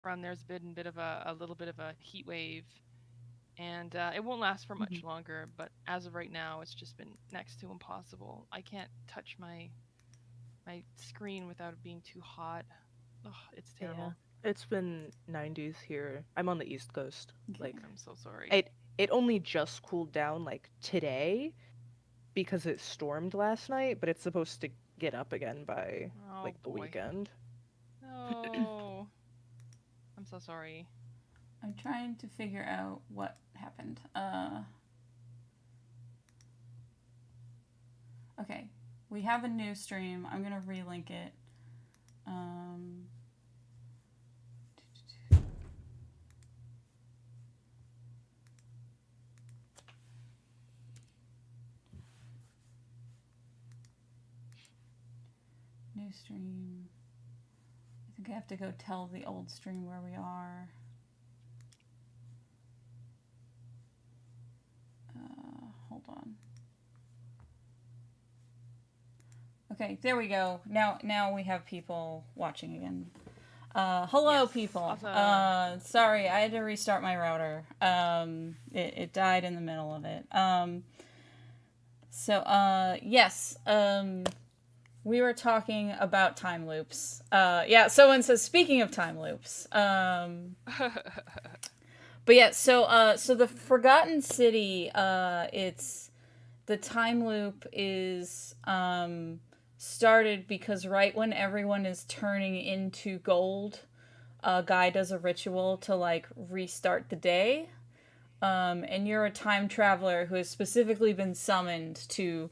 run, there's been a little bit of a heat wave, and it won't last for Mhm. much longer. But as of right now, it's just been next to impossible. I can't touch my screen without it being too hot. Ugh, it's Yeah. terrible. It's been 90s here. I'm on the East Coast. Okay. Like I'm so sorry. it only just cooled down like today because it stormed last night, but it's supposed to get up again by Oh like the boy. weekend. No. I'm so sorry. I'm trying to figure out what happened. Okay. We have a new stream. I'm gonna relink it. Um, New stream. I think I have to go tell the old stream where we are. Hold on. Okay, there we go. Now we have people watching again. Hello, Yes. people. Awesome. Sorry, I had to restart my router. It died in the middle of it. Yes. We were talking about time loops. Yeah, someone says, speaking of time loops. But yeah, so the Forgotten City, it's the time loop is started because right when everyone is turning into gold, a guy does a ritual to like restart the day. And you're a time traveler who has specifically been summoned to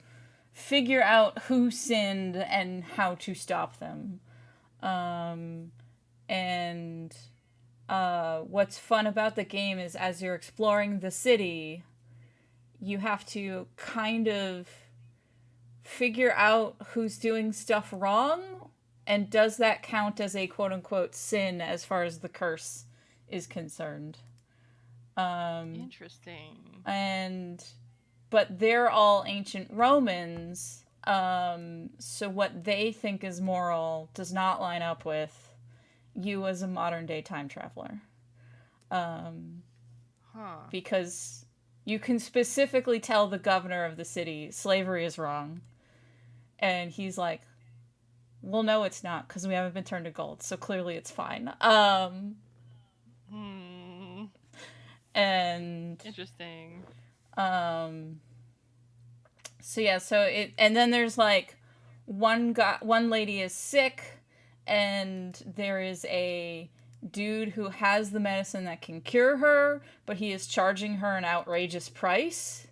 figure out who sinned and how to stop them. Um, and what's fun about the game is as you're exploring the city, you have to kind of figure out who's doing stuff wrong and does that count as a quote unquote sin as far as the curse is concerned. Um, Interesting. and but they're all ancient Romans. So what they think is moral does not line up with you as a modern day time traveler. Um, Huh. because you can specifically tell the governor of the city slavery is wrong. And he's like, well, no, it's not because we haven't been turned to gold. So clearly it's fine. Hmm. And Interesting. um, so yeah, so it, and then there's like one lady is sick, and there is a dude who has the medicine that can cure her, but he is charging her an outrageous price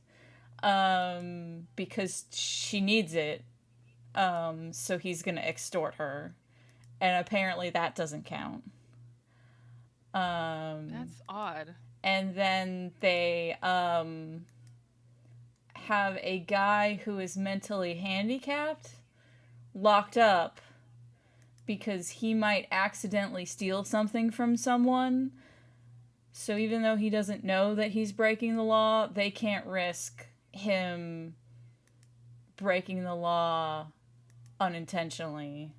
because she needs it. So he's gonna extort her, and apparently that doesn't count. Um, That's odd. and then they have a guy who is mentally handicapped locked up because he might accidentally steal something from someone. So even though he doesn't know that he's breaking the law, they can't risk him breaking the law unintentionally.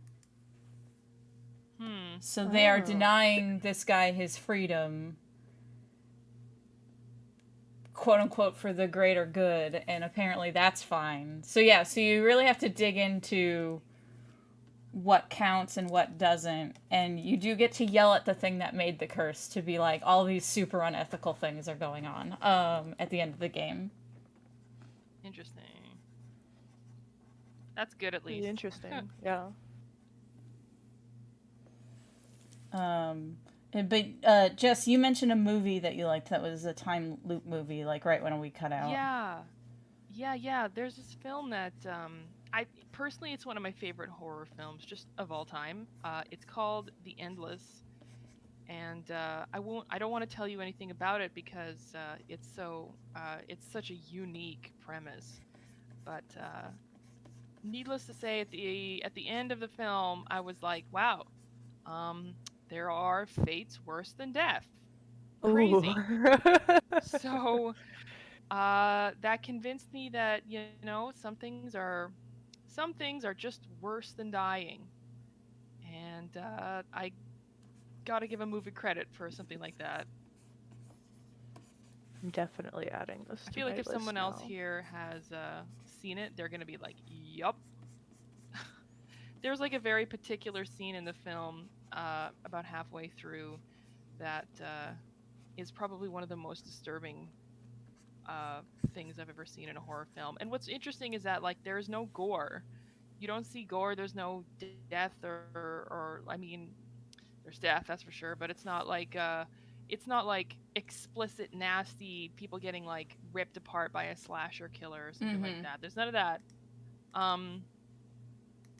Hmm. So they are Oh. denying this guy his freedom, quote unquote, for the greater good, and apparently that's fine. So yeah, so you really have to dig into what counts and what doesn't, and you do get to yell at the thing that made the curse to be like, all these super unethical things are going on at the end of the game. Interesting. That's good at Really least. interesting. Yeah. um but Jess, you mentioned a movie that you liked that was a time loop movie, like right when we cut out. Yeah. Yeah. There's this film that I personally it's one of my favorite horror films just of all time. It's called The Endless, and I don't want to tell you anything about it because it's such a unique premise. But needless to say, at the end of the film, I was like, wow, um, there are fates worse than death. Ooh. Crazy. So that convinced me that some things are just worse than dying, and I Gotta give a movie credit for something like that. I'm definitely adding this I to feel like my if list someone else now. here has seen it, they're gonna be like, "Yup." There's like a very particular scene in the film, about halfway through, that is probably one of the most disturbing uh, things I've ever seen in a horror film. And what's interesting is that like there's no gore. You don't see gore. There's no death or I mean, there's death, that's for sure, but it's not like explicit, nasty people getting like ripped apart by a slasher killer or something like Mm-hmm. that. There's none of that. Um,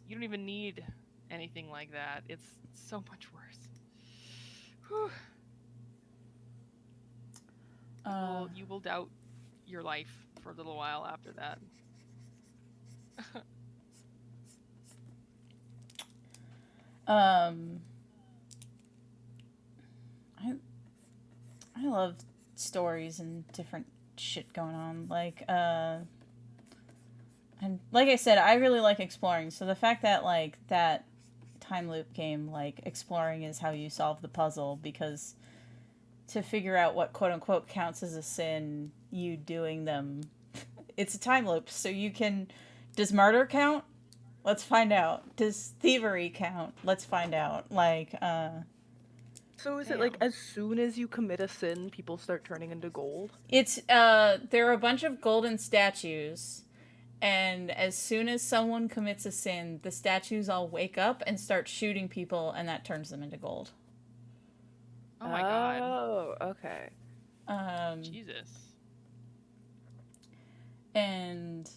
you don't even need anything like that. It's so much worse. Whew. You will doubt your life for a little while after that. um, I I love stories and different shit going on. And like I said, I really like exploring. So the fact that like that time loop game, like exploring is how you solve the puzzle, because to figure out what quote unquote counts as a sin, you doing them, it's a time loop. So you can, does murder count? Let's find out. Does thievery count? Let's find out. So is it like Damn. as soon as you commit a sin, people start turning into gold? It's there are a bunch of golden statues, and as soon as someone commits a sin, the statues all wake up and start shooting people, and that turns them into gold. Oh my god. Oh, okay. Um, Jesus. and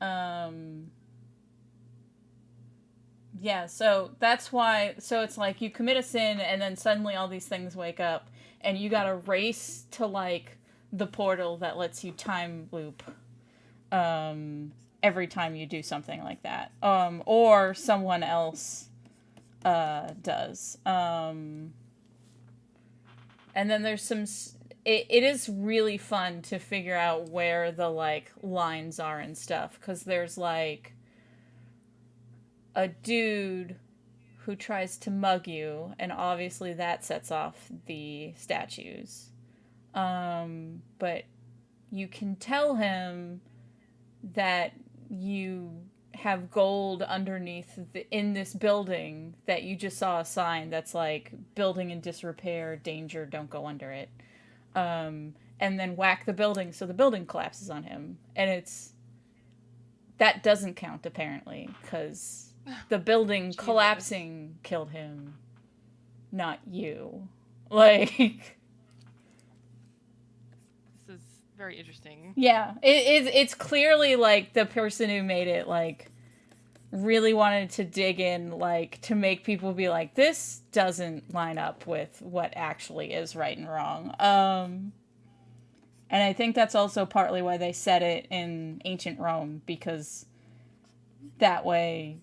um, yeah, so that's why. So it's like you commit a sin, and then suddenly all these things wake up, and you gotta race to like the portal that lets you time loop. Every time you do something like that, or someone else does. And then there's some. It is really fun to figure out where the like lines are and stuff, because there's like a dude who tries to mug you, and obviously that sets off the statues. But you can tell him that you have gold underneath in this building, that you just saw a sign that's like building in disrepair, danger, don't go under it. And then whack the building so the building collapses on him. And that doesn't count apparently, because the building Jesus. collapsing killed him, not you. Like, This is very interesting. yeah, it's clearly like the person who made it like really wanted to dig in, like to make people be like, this doesn't line up with what actually is right and wrong. And I think that's also partly why they set it in ancient Rome, because that way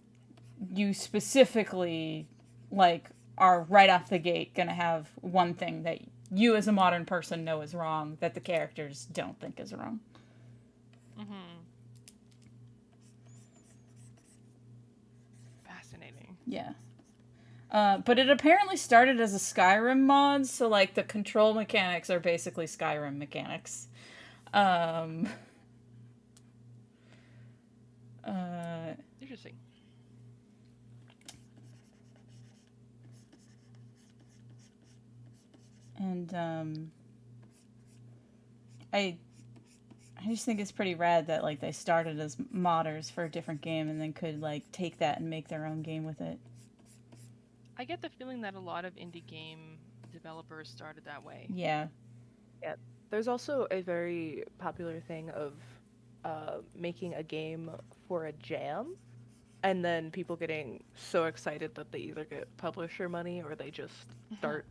you specifically like are right off the gate gonna have one thing that you as a modern person know is wrong that the characters don't think is wrong. Mm-hmm. Fascinating. Yeah. But it apparently started as a Skyrim mod, so like the control mechanics are basically Skyrim mechanics. Interesting. And I just think it's pretty rad that like they started as modders for a different game and then could like take that and make their own game with it. I get the feeling that a lot of indie game developers started that way. Yeah. Yeah. There's also a very popular thing of making a game for a jam, and then people getting so excited that they either get publisher money or they just start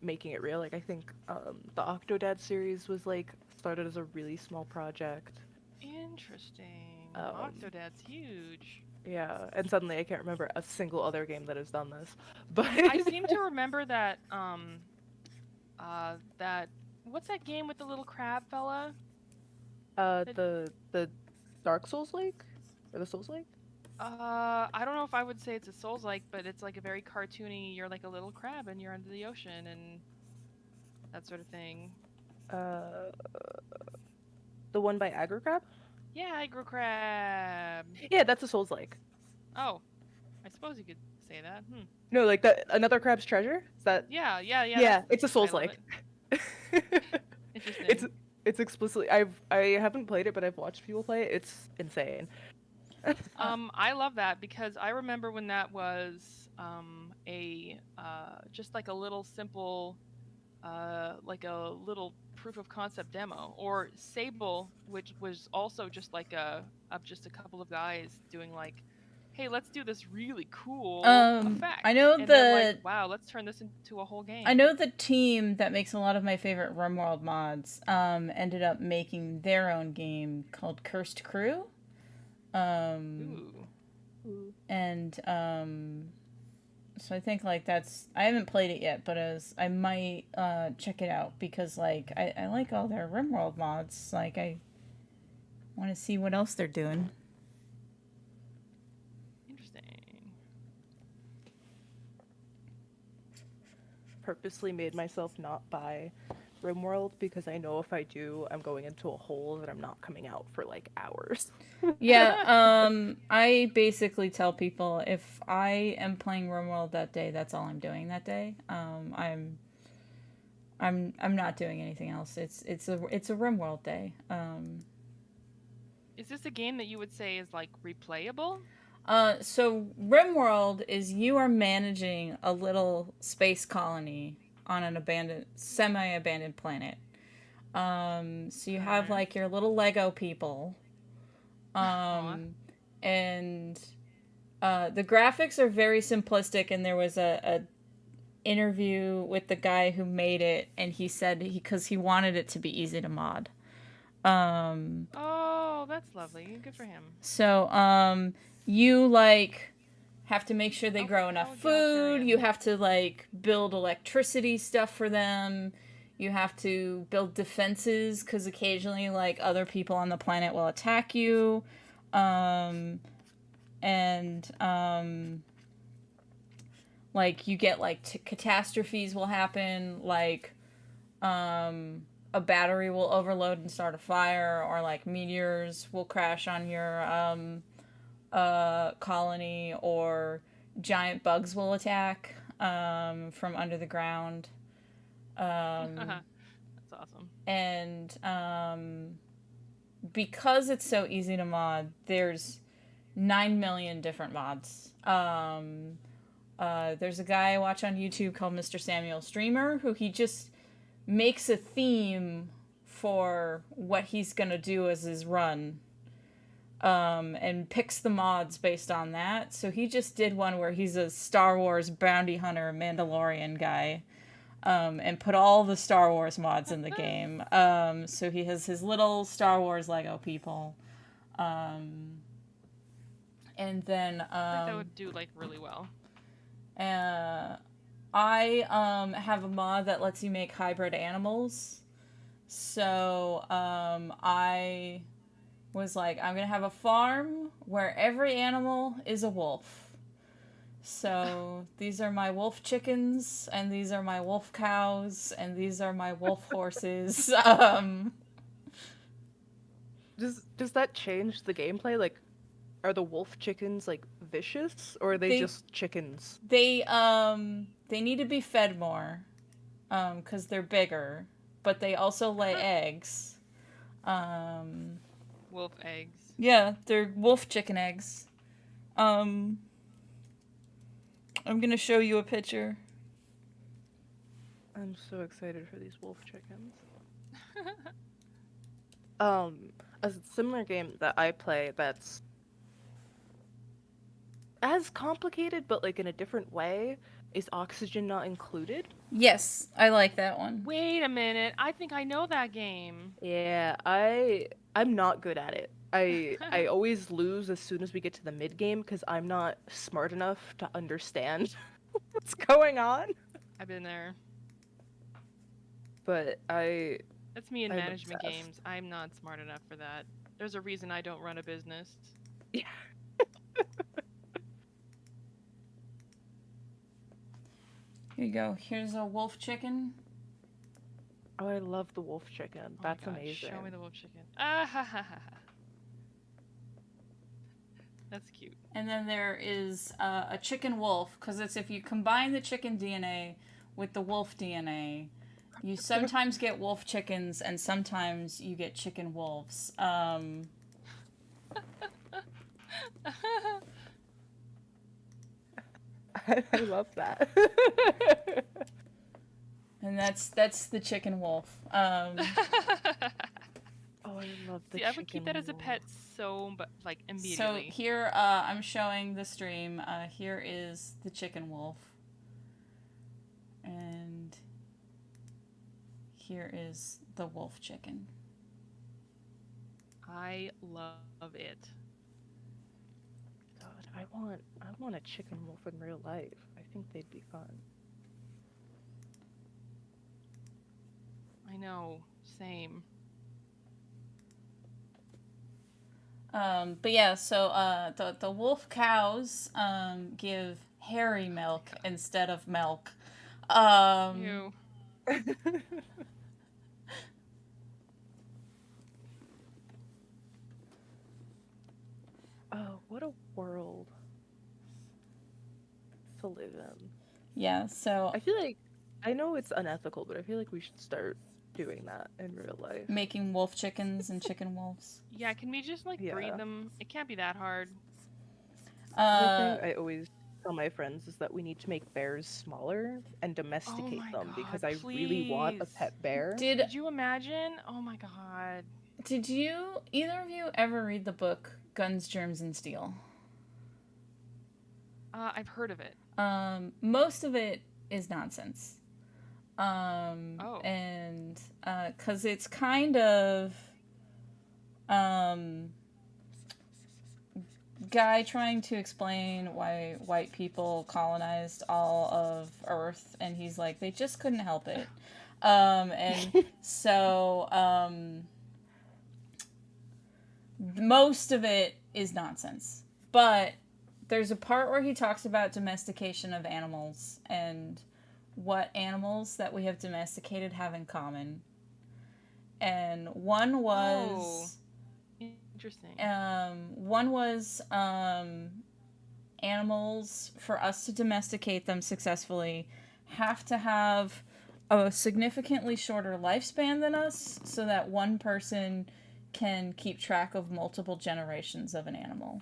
making it real. Like I think the Octodad series was like started as a really small project. Interesting. Um, Octodad's huge. Yeah, and suddenly I can't remember a single other game that has done this. But I seem to remember that that what's that game with the little crab fella? the Dark Souls Lake or the Souls Lake? I don't know if I would say it's a Souls-like, but it's like a very cartoony. You're like a little crab and you're under the ocean and that sort of thing. Uh, the one by Agricrab? Yeah, I grew crab. Yeah, that's a Souls-like. Oh, I suppose you could say that. No, like that another Crab's Treasure? Is that? Yeah. Yeah, it's a That's the title of Souls-like. it. It's Interesting. it's explicitly I haven't played it, but I've watched people play it. It's insane. I love that because I remember when that was a just like a little simple like a little proof of concept demo, or Sable, which was also just like a of just a couple of guys doing like, hey, let's do this really cool effect, I know and they're like, the wow, let's turn this into a whole game. I know the team that makes a lot of my favorite RimWorld mods ended up making their own game called Cursed Crew. Ooh. And so I think like that's I haven't played it yet, but I might check it out because like I like all their RimWorld mods. Like I want to see what else they're doing. Interesting. Purposely made myself not buy RimWorld because I know if I do, I'm going into a hole that I'm not coming out for like hours. Yeah, I basically tell people if I am playing RimWorld that day, that's all I'm doing that day. I'm not doing anything else. It's a RimWorld day. Is this a game that you would say is like replayable? So RimWorld is you are managing a little space colony on an semi-abandoned planet. So you have like your little Lego people. And the graphics are very simplistic, and there was a interview with the guy who made it, and he said because he wanted it to be easy to mod. Oh, that's lovely. Good for him. So you like have to make sure they grow how enough egalitarian. food. You have to like build electricity stuff for them. You have to build defenses because occasionally like other people on the planet will attack you. Like you get like catastrophes will happen, like a battery will overload and start a fire, or like meteors will crash on your colony, or giant bugs will attack from under the ground. That's awesome. And because it's so easy to mod, there's 9 million different mods. There's a guy I watch on YouTube called Mr. Samuel Streamer, who he just makes a theme for what he's gonna do as his run, and picks the mods based on that. So he just did one where he's a Star Wars bounty hunter Mandalorian guy, and put all the Star Wars mods in the game. So he has his little Star Wars Lego people. And then I think that would do like really well. I have a mod that lets you make hybrid animals. So I was like, I'm gonna have a farm where every animal is a wolf. So these are my wolf chickens, and these are my wolf cows, and these are my wolf horses. Does that change the gameplay? Like, are the wolf chickens like vicious, or are they just chickens? They need to be fed more, because they're bigger, but they also lay eggs. Wolf eggs. Yeah, they're wolf chicken eggs. I'm gonna show you a picture. I'm so excited for these wolf chickens. A similar game that I play that's as complicated but like in a different way is Oxygen Not Included. Yes, I like that one. Wait a minute. I think I know that game. Yeah, I'm not good at it. I always lose as soon as we get to the mid game because I'm not smart enough to understand what's going on. I've been there. But That's me in I'm management obsessed. games. I'm not smart enough for that. There's a reason I don't run a business. Yeah. Here you go. Here's a wolf chicken. Oh, I love the wolf chicken. Oh my That's God, amazing. show me the wolf chicken. Ah ha ha ha. That's cute. And then there is a chicken wolf, because it's if you combine the chicken DNA with the wolf DNA, you sometimes get wolf chickens and sometimes you get chicken wolves. I love that. And that's the chicken wolf. Oh, I love the See, I would keep that as a wolf. pet so, but like So immediately. here, I'm showing the stream. Here is the chicken wolf. And here is the wolf chicken. I love it. God, I want a chicken wolf in real life. I think they'd be fun. I know. Same. But yeah, so the wolf cows give hairy milk instead of milk. Ew. Oh, what a world to live in. Yeah, so I feel like, I know it's unethical, but I feel like we should start doing that in real life. making wolf chickens and chicken wolves. Yeah, can we just like Yeah. breed them? It can't be that hard. The thing I always tell my friends is that we need to make bears smaller and domesticate my them because God, I really want a please. pet bear. Did you imagine? Oh my God. Did you either of you ever read the book Guns, Germs, and Steel? I've heard of it. Most of it is nonsense. Oh. And because it's kind of guy trying to explain why white people colonized all of Earth, and he's like, they just couldn't help it. And so most of it is nonsense. But there's a part where he talks about domestication of animals and what animals that we have domesticated have in common. And one was interesting. One was animals, for us to domesticate them successfully, have to have a significantly shorter lifespan than us so that one person can keep track of multiple generations of an animal.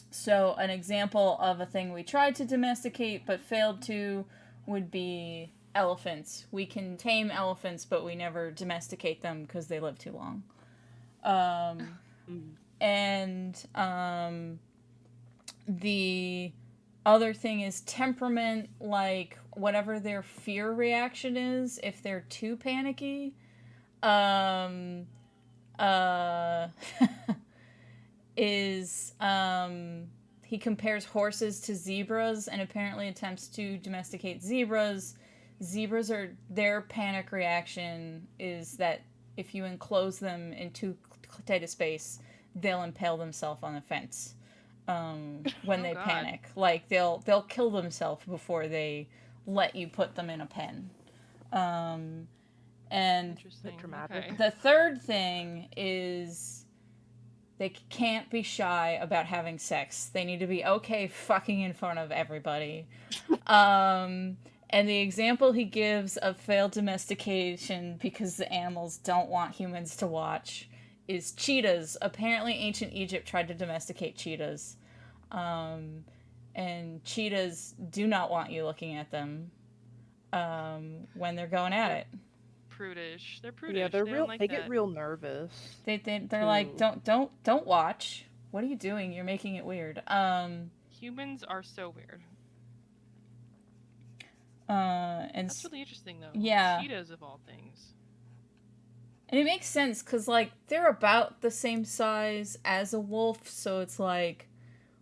So an example of a thing we tried to domesticate but failed to would be elephants. We can tame elephants, but we never domesticate them because they live too long. The other thing is temperament, like whatever their fear reaction is, if they're too panicky, he compares horses to zebras and apparently attempts to domesticate zebras. Zebras are, their panic reaction is that if you enclose them in too tight a space, they'll impale themselves on the fence when they panic. Like they'll kill themselves before they let you put them in a pen. And dramatic. The third thing is they can't be shy about having sex. They need to be okay fucking in front of everybody. And the example he gives of failed domestication because the animals don't want humans to watch is cheetahs. Apparently ancient Egypt tried to domesticate cheetahs. And cheetahs do not want you looking at them when they're going at it. Prudish. They're prudish. Yeah, they're they real. Like they that. get real nervous. They're like, don't watch. What are you doing? You're making it weird. Humans are so weird. And that's really interesting, though. Yeah. Cheetahs of all things. And it makes sense because, like, they're about the same size as a wolf, so it's like,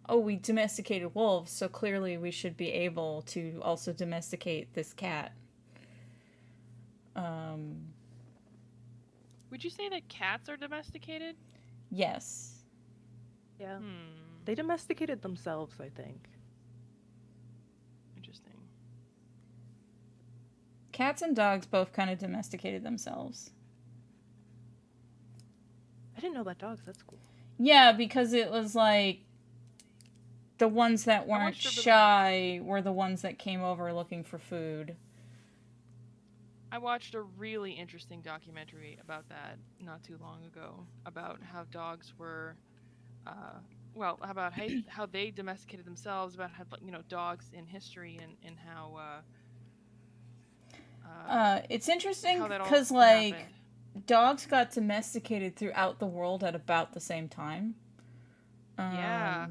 oh, we domesticated wolves, so clearly we should be able to also domesticate this cat. Would you say that cats are domesticated? Yes. Yeah. Hmm. They domesticated themselves, I think. Interesting. Cats and dogs both kind of domesticated themselves. I didn't know about dogs. That's cool. Yeah, because it was like the ones that I weren't watched a really shy were the ones that came over looking for food. I watched a really interesting documentary about that not too long ago about how dogs were uh about how they domesticated themselves, about how dogs in history and It's interesting how that all because, like, happened. dogs got domesticated throughout the world at about the same time. Yeah.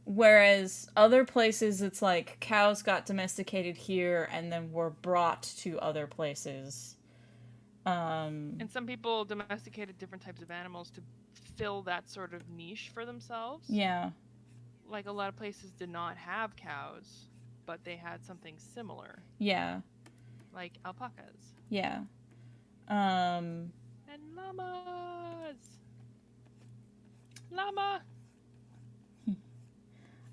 Whereas other places, it's like cows got domesticated here and then were brought to other places. And some people domesticated different types of animals to fill that sort of niche for themselves. Yeah, Like a lot of places did not have cows, but they had something similar, yeah, like alpacas yeah. Um, and llamas. Llama.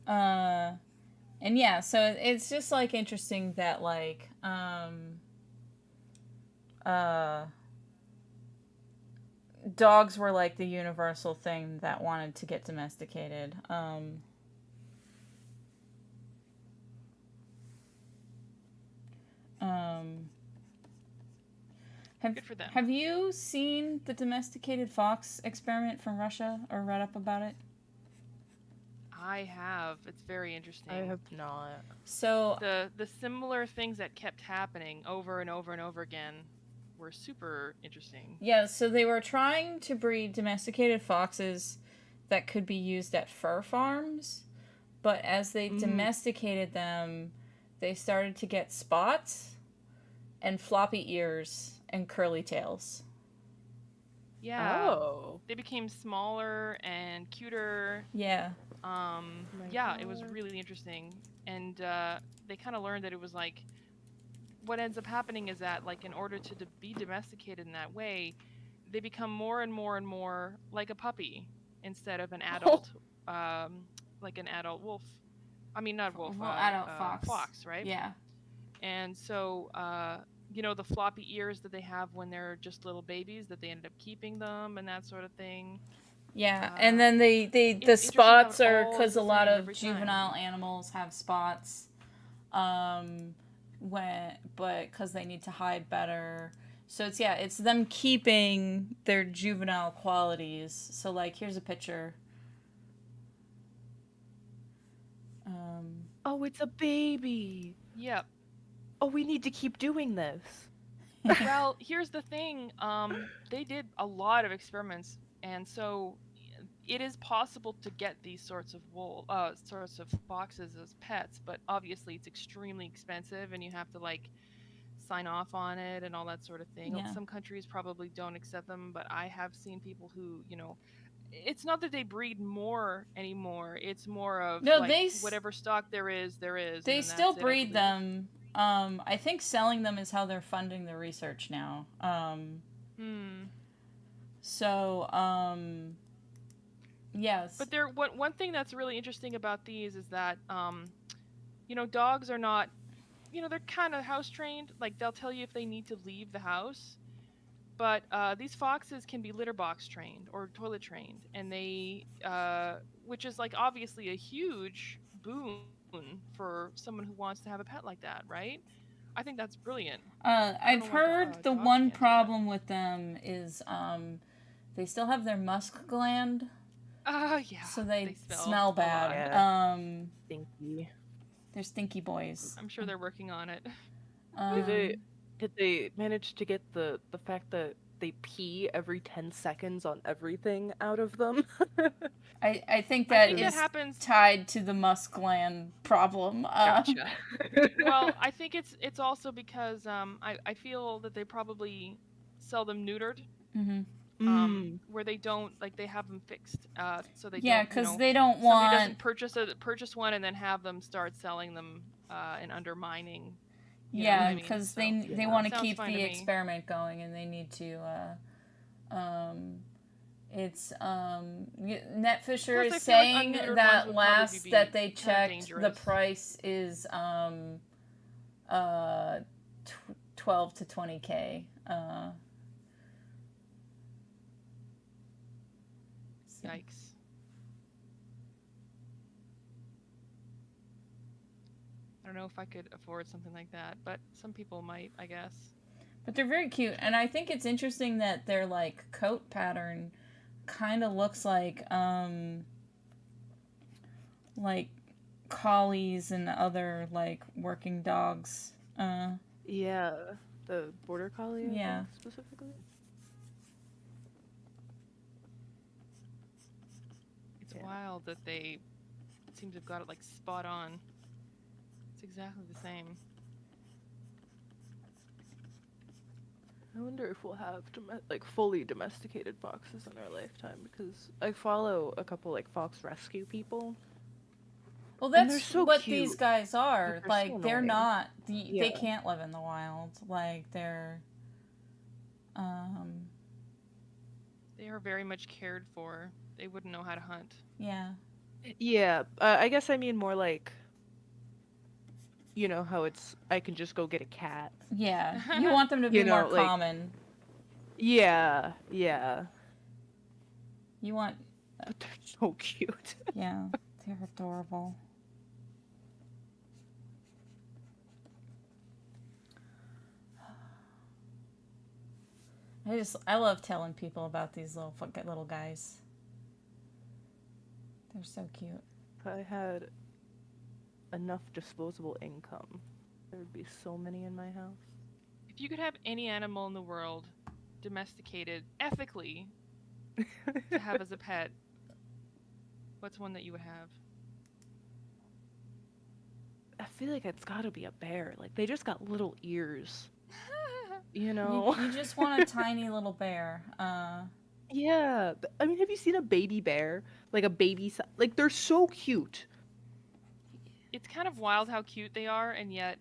uh, and yeah, so it's just like interesting that like uh, dogs were like the universal thing that wanted to get domesticated. Um, Good for them. have you seen the domesticated fox experiment from Russia or read up about it? I have. It's very interesting. I have not. So The similar things that kept happening over and over and over again were super interesting. yeah, so they were trying to breed domesticated foxes that could be used at fur farms, but as they domesticated them, they started to get spots and floppy ears and curly tails. Yeah. Oh. They became smaller and cuter. Yeah. My Yeah, it was God. really interesting. And they kind of learned that it was like what ends up happening is that like in order to be domesticated in that way, they become more and more and more like a puppy instead of an adult like an adult wolf. I mean not wolf, Well, adult fox. fox, right? Yeah. And so the floppy ears that they have when they're just little babies that they ended up keeping them and that sort of thing. Yeah, and then the It's interesting how it spots are all is because the a lot same of every time. juvenile animals have spots, but because they need to hide better. So it's them keeping their juvenile qualities. So like, here's a picture. Oh, it's a baby. Yep. Oh, we need to keep doing this. Well, here's the thing. They did a lot of experiments, and so it is possible to get these sorts of foxes as pets, but obviously it's extremely expensive, and you have to like sign off on it and all that sort of thing. Yeah. Some countries probably don't accept them, but I have seen people who, it's not that they breed more anymore. It's more of No, like whatever stock there is, and they then still that's it, I breed believe. them. I think selling them is how they're funding the research now. Hmm. So yes. But one thing that's really interesting about these is that dogs are not, they're kind of house trained. Like they'll tell you if they need to leave the house. But these foxes can be litter box trained or toilet trained, and which is like obviously a huge boon for someone who wants to have a pet like that, right? I think that's brilliant. I don't know I've why heard the dogs one can't do that. problem with them is they still have their musk gland, Yeah, so they smell smell a lot. bad. Yeah. Stinky. They're stinky boys. I'm sure they're working on it. Did they manage to get the fact that they pee every 10 seconds on everything out of them? I think I that think that is happens. tied to the musk gland problem. Gotcha. Well, I think it's also because I feel that they probably sell them neutered, where they don't like they have them fixed, so they Yeah, don't because they don't somebody want. doesn't purchase one and then have them start selling them and undermining. You know what Yeah, I mean? because So they want to sounds keep fine to the me. experiment going, and they need to um, It's Netfisher Plus, is I feel like saying unneutered ones that would probably last be that they kind of checked, the dangerous. price is uh 12 to 20K. So. Yikes. I don't know if I could afford something like that, but some people might, I guess. But they're very cute, and I think it's interesting that their like coat pattern kind of looks like collies and other like working dogs. Yeah, the border collie, I Yeah. think, specifically. It's Yeah. wild that they seem to have got it like spot on. It's exactly the same. I wonder if we'll have like fully domesticated foxes in our lifetime, because I follow a couple like fox rescue people. Well, And they're that's so what cute, these guys are. but they're so Like they're annoying. not. They Yeah. can't live in the wild. Like they're. Um. They are very much cared for. They wouldn't know how to hunt. Yeah. Yeah, I guess I mean more like, you know how it's I can just go get a cat. Yeah. You want them to be You more know, like, common. yeah, yeah. You want. But they're so cute. Yeah. They're adorable. I love telling people about these little guys. They're so cute. If I had enough disposable income, there would be so many in my house. If you could have any animal in the world domesticated ethically to have as a pet, what's one that you would have? I feel like it's gotta be a bear. Like, they just got little ears. You know? You just want a tiny little bear. Yeah. I mean, have you seen a baby bear? Like a baby, like they're so cute. It's kind of wild how cute they are, and yet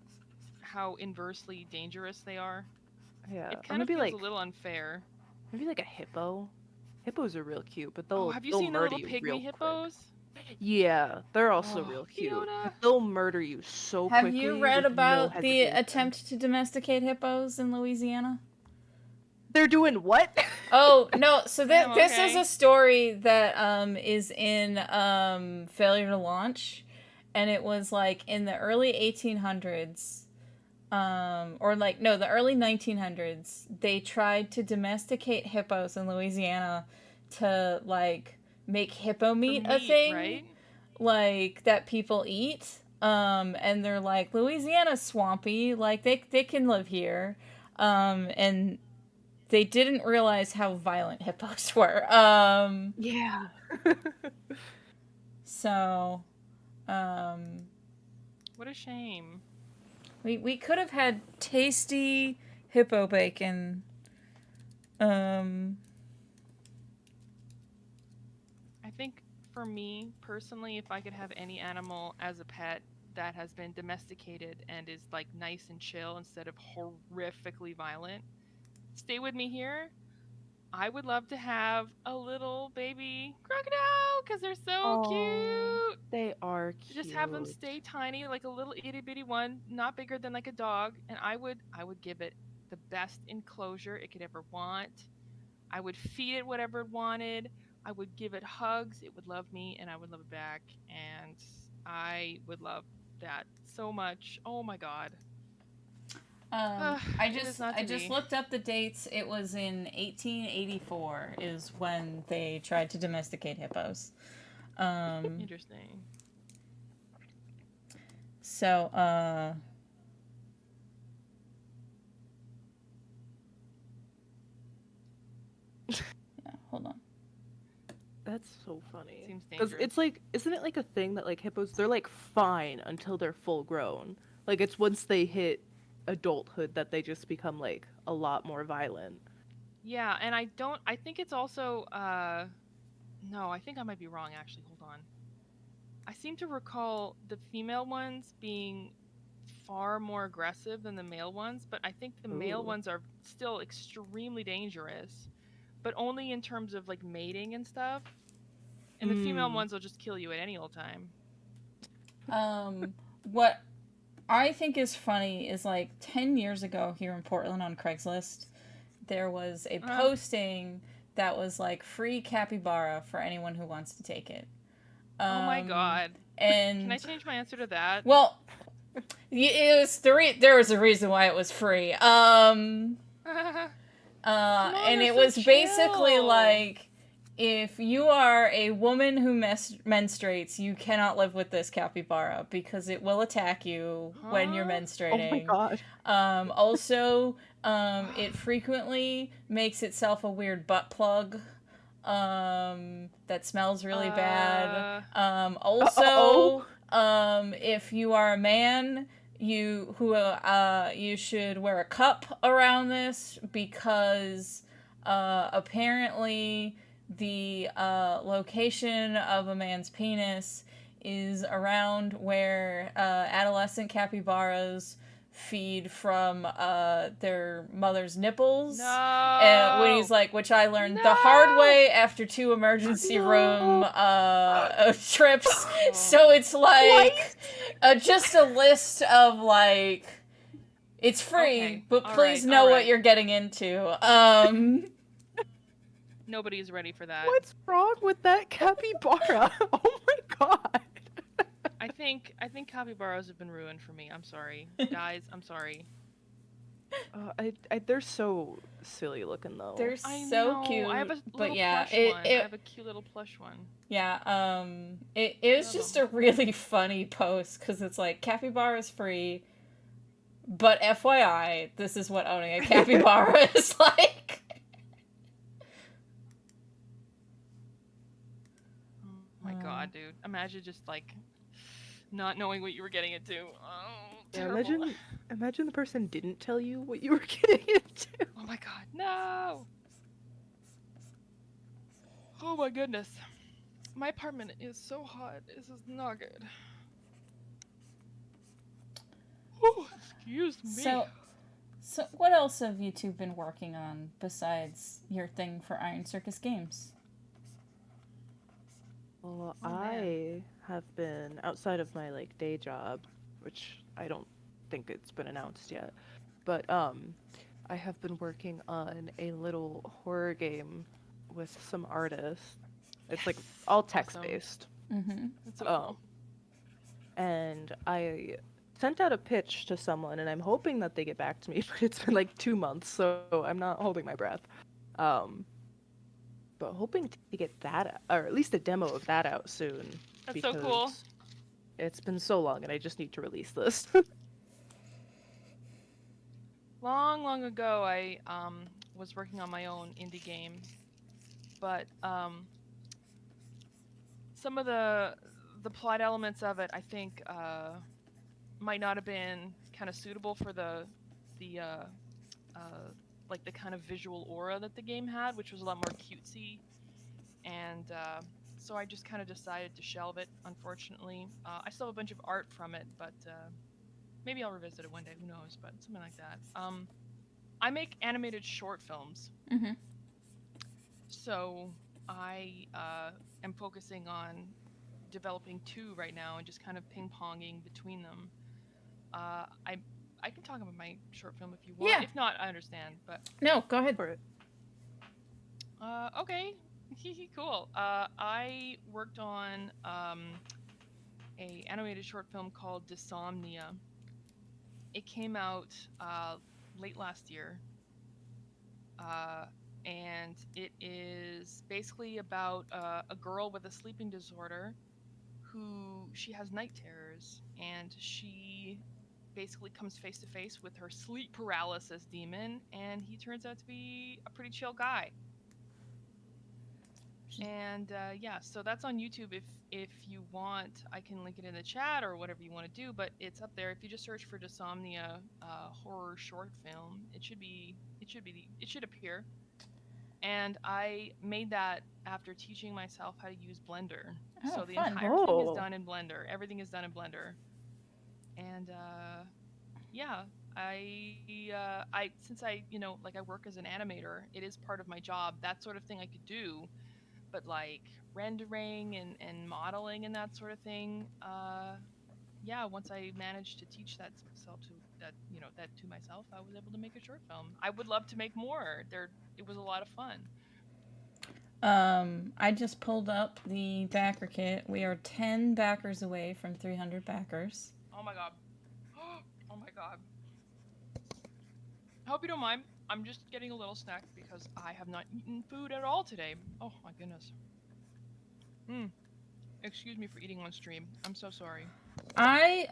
how inversely dangerous they are. Yeah. It Or kind of maybe feels like a little unfair. maybe like a hippo. Hippos are real cute, but Oh, they'll have you they'll seen the murder little you pygmy real quick. hippos? Yeah, they're also Oh, real cute, Fiona. but they'll murder you so Have quickly you read with no about the hesitation. attempt to domesticate hippos in Louisiana? They're doing what? Oh no! So Damn, this is okay. a story that is in Failure to Launch, and it was like in the early 1800s, or like no, the early 1900s. They tried to domesticate hippos in Louisiana to like make hippo For meat a meat, thing, right? like that people eat. And they're like, Louisiana's swampy, like they can live here, and they didn't realize how violent hippos were. Yeah. So, um, What a shame. we could have had tasty hippo bacon. I think for me personally, if I could have any animal as a pet that has been domesticated and is like nice and chill instead of horrifically violent, stay with me here. I would love to have a little baby crocodile because they're so cute. They are cute. Just have them stay tiny, like a little itty bitty one, not bigger than like a dog, and I would give it the best enclosure it could ever want. I would feed it whatever it wanted. I would give it hugs. It would love me, and I would love it back. And I would love that so much. Oh my god. I It is not I to just be. looked up the dates. It was in 1884 is when they tried to domesticate hippos. Interesting. So yeah, hold on. That's so funny. Seems Because dangerous. it's like, isn't it like a thing that like hippos, they're like fine until they're full grown. Like it's once they hit adulthood that they just become like a lot more violent. Yeah, and I think it's also no, I think I might be wrong actually. Hold on. I seem to recall the female ones being far more aggressive than the male ones, but I think the male Ooh. ones are still extremely dangerous. but only in terms of like mating and stuff. And the female Mm. ones will just kill you at any old time. What I think is funny is like 10 years ago here in Portland on Craigslist, there was a posting that was like free capybara for anyone who wants to take it. Oh my god. And Can I change my answer to that? well, it was there was a reason why it was free. Come on, And they're it so was basically chill. like, if you are a woman who menstruates, you cannot live with this capybara because it will attack you when you're Huh? menstruating. Oh my god. Also, it frequently makes itself a weird butt plug that smells really bad. Also, if you are a man, you should wear a cup around this because apparently the location of a man's penis is around where adolescent capybaras feed from their mother's nipples. No. When he's like, which I learned the hard way after 2 emergency room trips. So it's like just a list of like, it's free, Okay. but All please right, know all what right. you're getting into. Nobody's ready for that. What's wrong with that capybara? Oh my god. I think capybaras have been ruined for me. I'm sorry, guys. I'm sorry. They're so silly looking though. They're I so know. cute. I have a but little yeah, plush one. I have a cute little plush one. Yeah, it was Love just 'em. a really funny post because it's like, capybara is free, but FYI, this is what owning a capybara is like. Oh my god, dude. Imagine just like not knowing what you were getting into. Oh, Yeah, terrible. imagine the person didn't tell you what you were getting into. Oh my god, no! Oh my goodness. My apartment is so hot. This is not good. Oh, excuse me. So what else have you two been working on besides your thing for Iron Circus Games? Well, Oh, man. I have been outside of my like day job, which I don't think it's been announced yet. But I have been working on a little horror game with some artists. It's like all text based. Mm-hmm. That's so cool. And I sent out a pitch to someone, and I'm hoping that they get back to me. But it's been like 2 months, so I'm not holding my breath. But hoping to get that, or at least a demo of that out soon. That's so cool. It's been so long, and I just need to release this. Long ago, I was working on my own indie game, but some of the plot elements of it, I think, might not have been kind of suitable for the like the kind of visual aura that the game had, which was a lot more cutesy, and so I just kind of decided to shelve it. Unfortunately, I still have a bunch of art from it, but maybe I'll revisit it one day. Who knows? But something like that. I make animated short films, Mm-hmm. so I am focusing on developing 2 right now and just kind of ping-ponging between them. I can talk about my short film if you want. Yeah. If not, I understand. But No, go ahead. For it. okay, cool. I worked on a animated short film called Dysomnia. It came out late last year, and it is basically about a girl with a sleeping disorder who she has night terrors, and she basically comes face to face with her sleep paralysis demon, and he turns out to be a pretty chill guy. And yeah, so that's on YouTube. If you want, I can link it in the chat or whatever you want to do. But it's up there. If you just search for Dysomnia horror short film, it should appear. And I made that after teaching myself how to use Blender. Oh, So the fun. entire thing is Oh. done in Blender. Everything is done in Blender. And yeah, I since I like I work as an animator, it is part of my job. That sort of thing I could do, but like rendering and modeling and that sort of thing, yeah, once I managed to teach self to that that to myself, I was able to make a short film. I would love to make more. It was a lot of fun. I just pulled up the backer kit. We are 10 backers away from 300 backers. Oh my god. Oh my god. I hope you don't mind. I'm just getting a little snack because I have not eaten food at all today. Oh my goodness. Hmm. Excuse me for eating on stream. I'm so sorry. I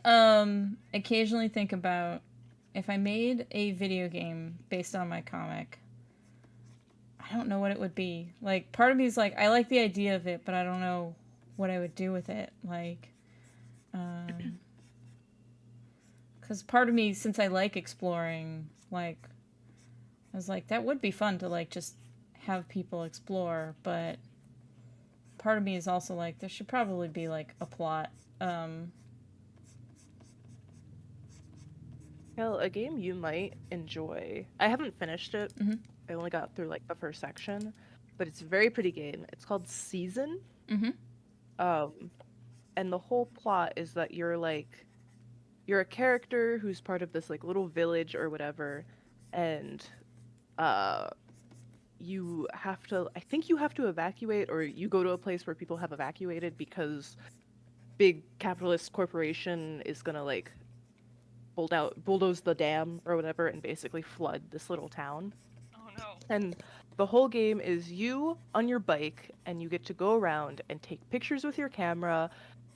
occasionally think about if I made a video game based on my comic. I don't know what it would be. Like, part of me is like, I like the idea of it, but I don't know what I would do with it. Like, because part of me, since I like exploring, like, I was like, that would be fun to like just have people explore, but part of me is also like, there should probably be like a plot. Well, a game you might enjoy. I haven't finished it. Mhm. I only got through like the first section, but it's a very pretty game. It's called Season. Mm-hmm. And the whole plot is that you're a character who's part of this like little village or whatever, and uh I think you have to evacuate, or you go to a place where people have evacuated because big capitalist corporation is gonna like bulldoze the dam or whatever and basically flood this little town. Oh no. And the whole game is you on your bike, and you get to go around and take pictures with your camera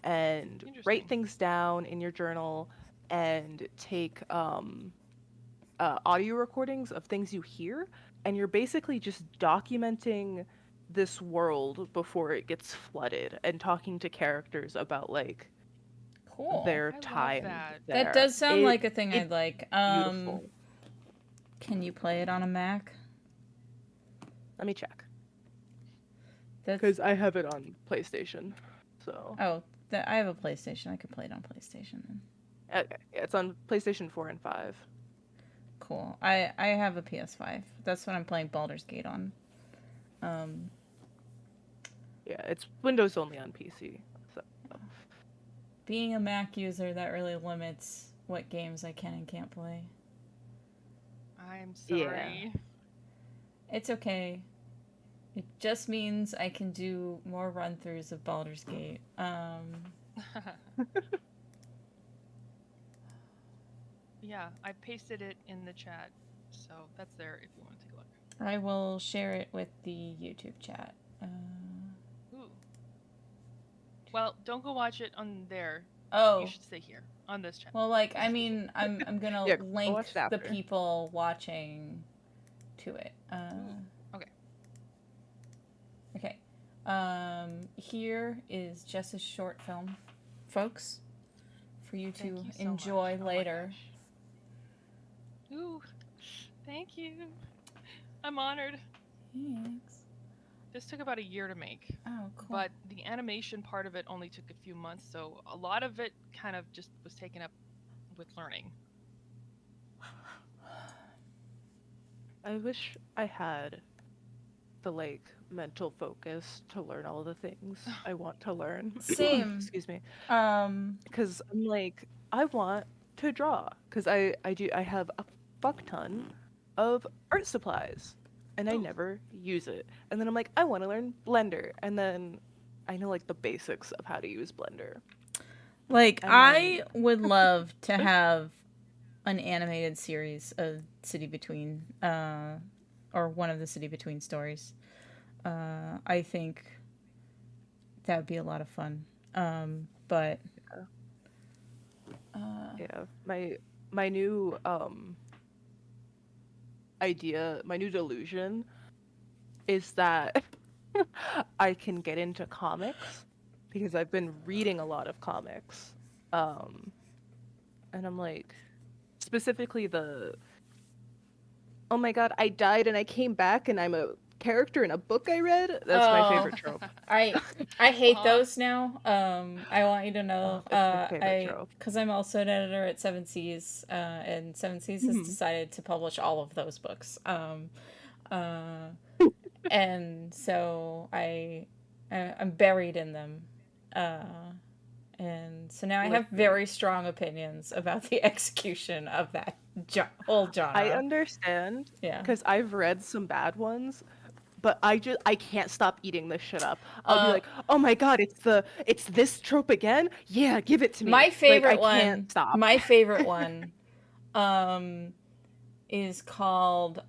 and write Interesting. things down in your journal and take audio recordings of things you hear. And you're basically just documenting this world before it gets flooded and talking to characters about like Cool. their I love time that. there. That does sound like a thing I'd It's like. beautiful. Can you play it on a Mac? Let me check. That's Because I have it on PlayStation. So oh, I have a PlayStation. I could play it on PlayStation then. okay. Yeah, it's on PlayStation 4 and 5. Cool. I have a PS5. That's what I'm playing Baldur's Gate on. Yeah, it's Windows only on PC. So Being a Mac user, that really limits what games I can and can't play. I'm sorry. It's okay. It just means I can do more run-throughs of Baldur's Gate. Yeah, I pasted it in the chat, so that's there if you want to take a look. I will share it with the YouTube chat. Ooh. Well, don't go watch it on there. Oh. You should stay here on this chat. Well, like, I mean, I'm gonna Yeah, go link watch it the after. people watching to it. Okay. Okay. Here is Jess's short film, folks, for you to Thank you so enjoy much. Oh my later. gosh. Ooh, thank you. I'm honored. Thanks. This took about a year to make, Oh, cool. but the animation part of it only took a few months, so a lot of it kind of just was taken up with learning. I wish I had the like mental focus to learn all the things I want to learn. Same. Excuse me. Um, Because I'm like, I want to draw. Because I have a fuck ton of art supplies. And I Ooh. never use it. And then I'm like, I want to learn Blender. And then I know like the basics of how to use Blender. like, And I would love to have an animated series of City Between, or one of the City Between stories. I think that would be a lot of fun. But Yeah, my new idea, my new delusion is that I can get into comics because I've been reading a lot of comics. And I'm like, specifically the oh my god, I died and I came back and I'm a character in a book I read. That's my favorite trope. I hate Aw. those now. I want you to know, It's my favorite trope. because I'm also an editor at Seven Seas, and Seven Seas has Mhm. decided to publish all of those books. And so I'm buried in them. And so now I have Listen, very strong opinions about the execution of that whole I genre. understand Yeah. because I've read some bad ones, but I can't stop eating this shit up. I'll be Uh, like, oh my god, it's this trope again? Yeah, give it to me. my Like I favorite can't one, stop. my favorite one, is called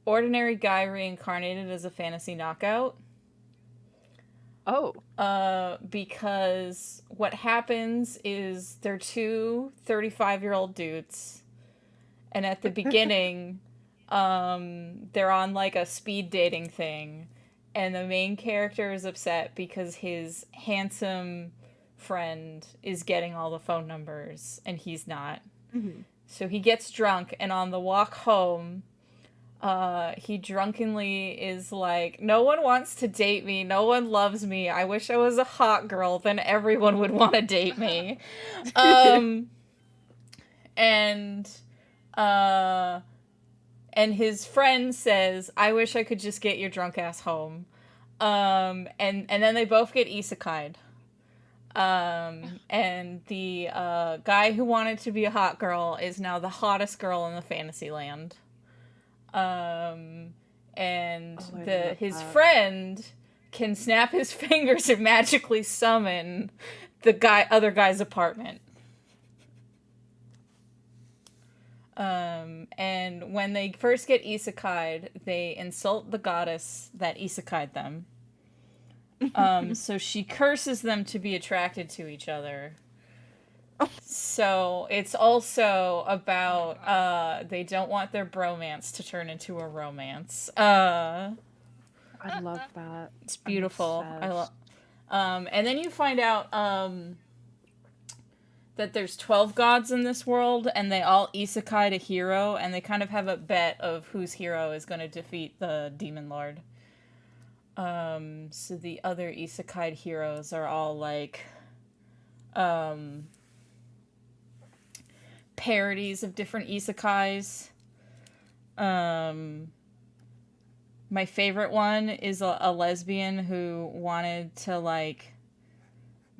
Ordinary Guy Reincarnated as a Fantasy Knockout. Oh. Because what happens is they're two 35-year-old dudes, and at the beginning, they're on like a speed dating thing, and the main character is upset because his handsome friend is getting all the phone numbers and he's not. Mhm. So he gets drunk, and on the walk home, he drunkenly is like, no one wants to date me, no one loves me, I wish I was a hot girl, then everyone would want to date me. um and uh and his friend says, I wish I could just get your drunk ass home. And then they both get isekai'd. And the guy who wanted to be a hot girl is now the hottest girl in the fantasy land. And Oh, I love his that. friend can snap his fingers and magically summon the other guy's apartment. And when they first get isekai'd, they insult the goddess that isekai'd them. So she curses them to be attracted to each other. So it's also about they don't want their bromance to turn into a romance. I love that. It's I'm beautiful. I love. obsessed. And then you find out that there's 12 gods in this world, and they all isekai a hero, and they kind of have a bet of whose hero is going to defeat the demon lord. So the other isekai heroes are all like parodies of different isekais. My favorite one is a lesbian who wanted to like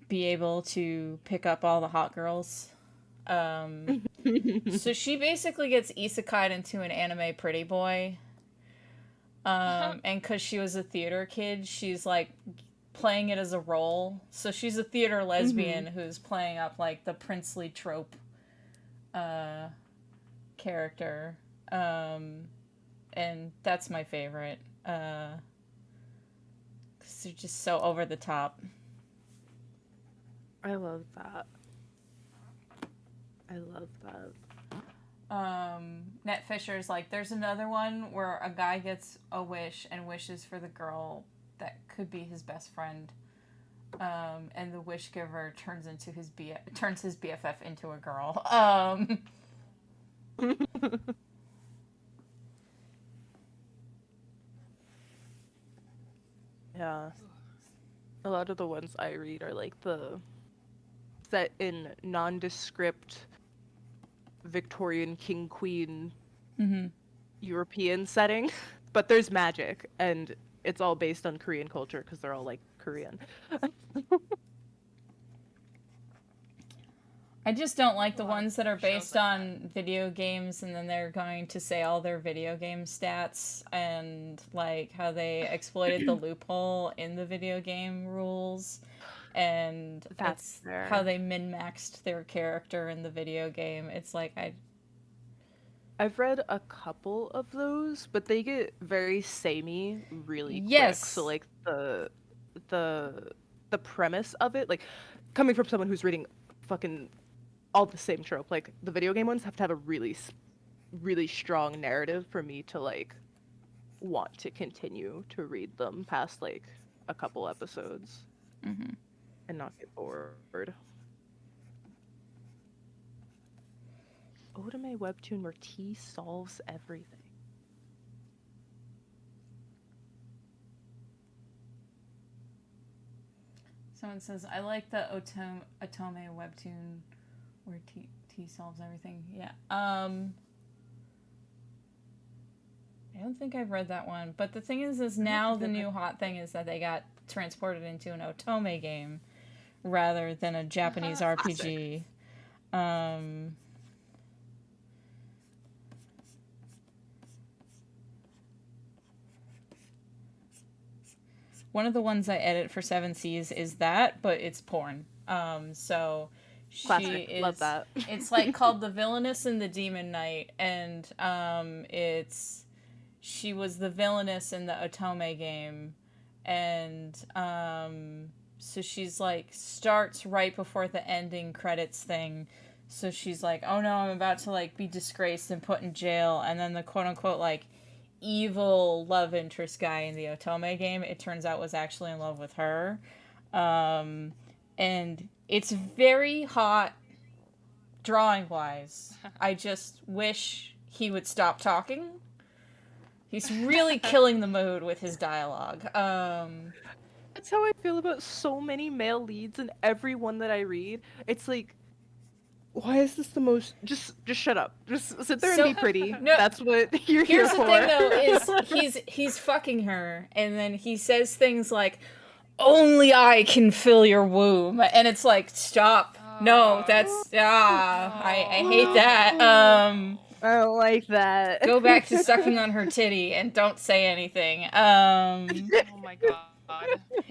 be able to pick up all the hot girls. So she basically gets isekai'd into an anime pretty boy. And because she was a theater kid, she's like playing it as a role. So she's a theater lesbian who's playing up like the princely trope character. And that's my favorite. 'Cause they're just so over the top. I love that. I love that. Net Fisher's like, there's another one where a guy gets a wish and wishes for the girl that could be his best friend. And the wish giver turns his BFF into a girl. Yeah. A lot of the ones I read are like the set in nondescript Victorian king queen European setting, but there's magic and it's all based on Korean culture because they're all like Korean. I just don't like the A lot of ones that are shows based like on video games, and then they're going to say all their video game stats and like how they exploited the loophole in the video game rules, and That's it's fair. how they min-maxed their character in the video game. It's like I've read a couple of those, but they get very samey really quick. Yes. So like the premise of it, like coming from someone who's reading fucking all the same trope, like the video game ones have to have a really strong narrative for me to like want to continue to read them past like a couple episodes and not get bored. Otome webtoon where tea solves everything. Someone says, I like the Otome webtoon where T solves everything. Yeah. I don't think I've read that one. But the thing is now the new hot thing is that they got transported into an Otome game rather than a Japanese RPG. One of the ones I edit for 7Cs is that, but it's porn. So she Classic. is. Love that. It's like called The Villainess and the Demon Knight, and she was the villainess in the Otome game, and so she's like starts right before the ending credits thing. So she's like, oh no, I'm about to like be disgraced and put in jail, and then the quote unquote like evil love interest guy in the Otome game, it turns out was actually in love with her. And it's very hot drawing wise. I just wish he would stop talking. He's really killing the mood with his dialogue. That's how I feel about so many male leads in every one that I read. It's like, why is this the most? Just shut up. Just sit there and be pretty. No, that's what you're here for. Here's the thing, though, is he's fucking her, and then he says things like, "Only I can fill your womb," and it's like, stop. No, that's I hate that. I don't like that. Go back to sucking on her titty and don't say anything. Oh my god.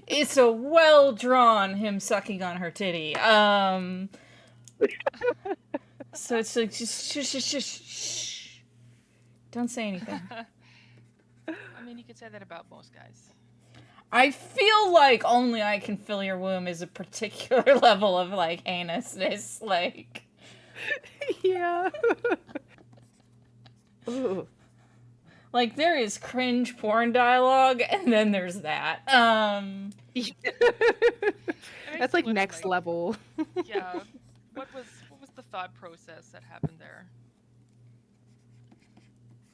It's a well drawn him sucking on her titty. So it's like, just shh. Don't say anything. I mean, you could say that about most guys. I feel like only I can fill your womb is a particular level of, like, heinousness, like... Yeah. Ooh. Like, there is cringe porn dialogue, and then there's that. That's, like, next level. Yeah. What was the thought process that happened there?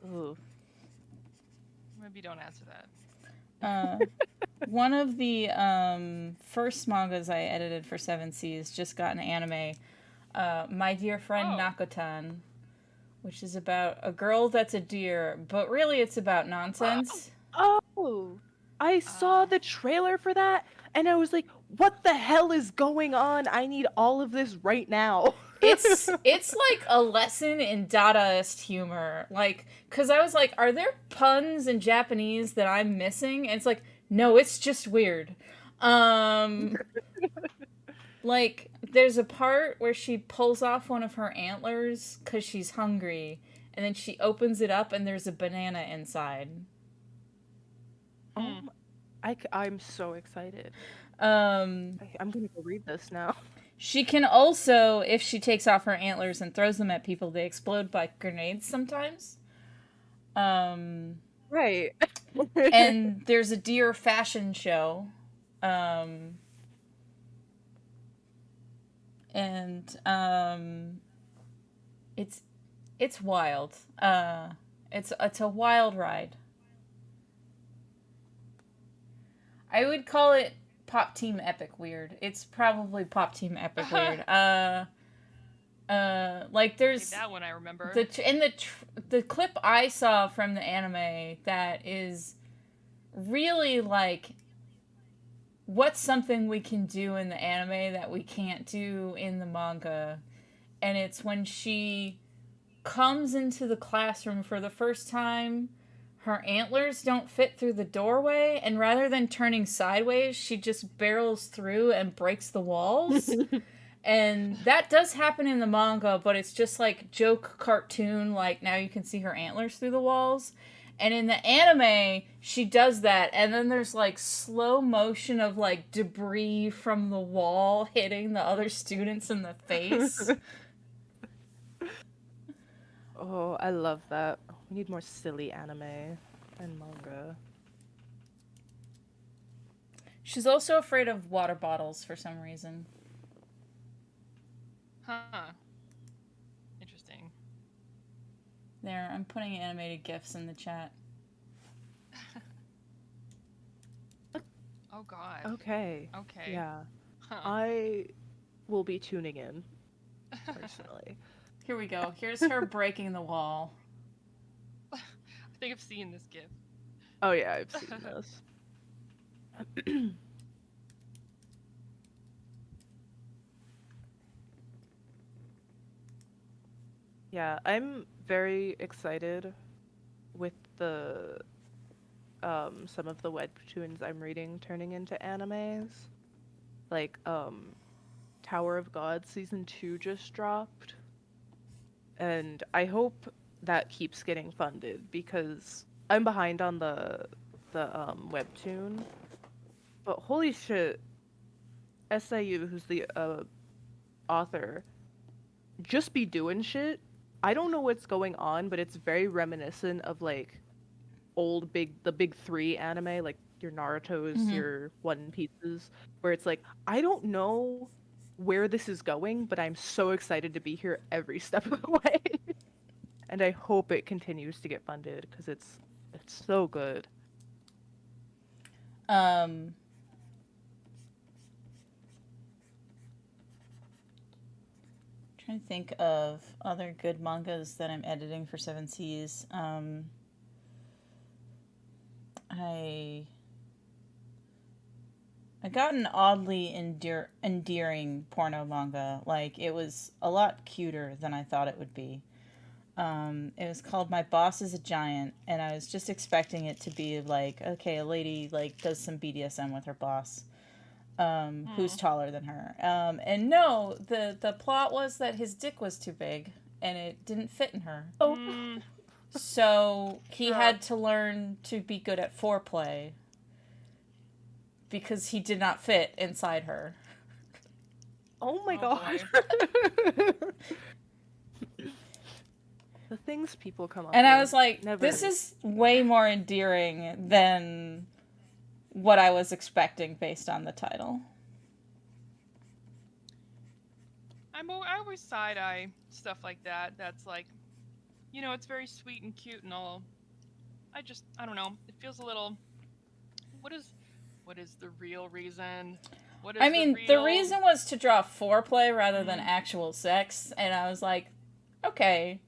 Ooh. Maybe don't answer that. One of the first mangas I edited for 7Cs just got an anime, My Dear Friend Nakotan, which is about a girl that's a deer, but really it's about nonsense. Oh, I saw the trailer for that, and I was like, what the hell is going on? I need all of this right now. It's like a lesson in Dadaist humor. Like, because I was like, are there puns in Japanese that I'm missing? And it's like, no, it's just weird. Like, there's a part where she pulls off one of her antlers because she's hungry, and then she opens it up and there's a banana inside. I'm so excited. I'm gonna go read this now. She can also, if she takes off her antlers and throws them at people, they explode like grenades sometimes. Right. And there's a deer fashion show. It's wild. It's a wild ride. I would call it Pop Team Epic weird. It's probably Pop Team Epic weird. Like there's that one I remember. The clip I saw from the anime that is really like, what's something we can do in the anime that we can't do in the manga, and it's when she comes into the classroom for the first time. Her antlers don't fit through the doorway, and rather than turning sideways, she just barrels through and breaks the walls. And that does happen in the manga, but it's just like joke cartoon, like now you can see her antlers through the walls. And in the anime, she does that, and then there's like slow motion of like debris from the wall hitting the other students in the face. Oh, I love that. We need more silly anime and manga. She's also afraid of water bottles for some reason. Huh. Interesting. There, I'm putting animated GIFs in the chat. Oh god. Okay. Okay. Yeah. I will be tuning in personally. Here we go. Here's her breaking the wall. I think I've seen this gif. Oh yeah, I've seen this. Yeah, I'm very excited with the some of the webtoons I'm reading turning into animes. Like Tower of God season 2 just dropped. And I hope that keeps getting funded because I'm behind on the webtoon. But holy shit, SIU, who's the author, just be doing shit. I don't know what's going on, but it's very reminiscent of like the big three anime, like your Naruto's, Mhm. your One Pieces, where it's like, I don't know where this is going, but I'm so excited to be here every step of the way. And I hope it continues to get funded because it's so good. Um, Trying to think of other good mangas that I'm editing for Seven Seas. I got an oddly endearing porno manga. Like, it was a lot cuter than I thought it would be. It was called My Boss is a Giant, and I was just expecting it to be like, okay, a lady like does some BDSM with her boss, who's taller than her. And no, the plot was that his dick was too big and it didn't fit in her. Oh, So he Sure. had to learn to be good at foreplay because he did not fit inside her. oh my Oh, god. The things people come up And with. I was like, Never. this is way more endearing than what I was expecting based on the title. I always side eye stuff like that. That's like, it's very sweet and cute and all. I don't know. It feels a little. What is the real reason? What is I mean, the real... reason was to draw foreplay rather than actual sex, and I was like, okay.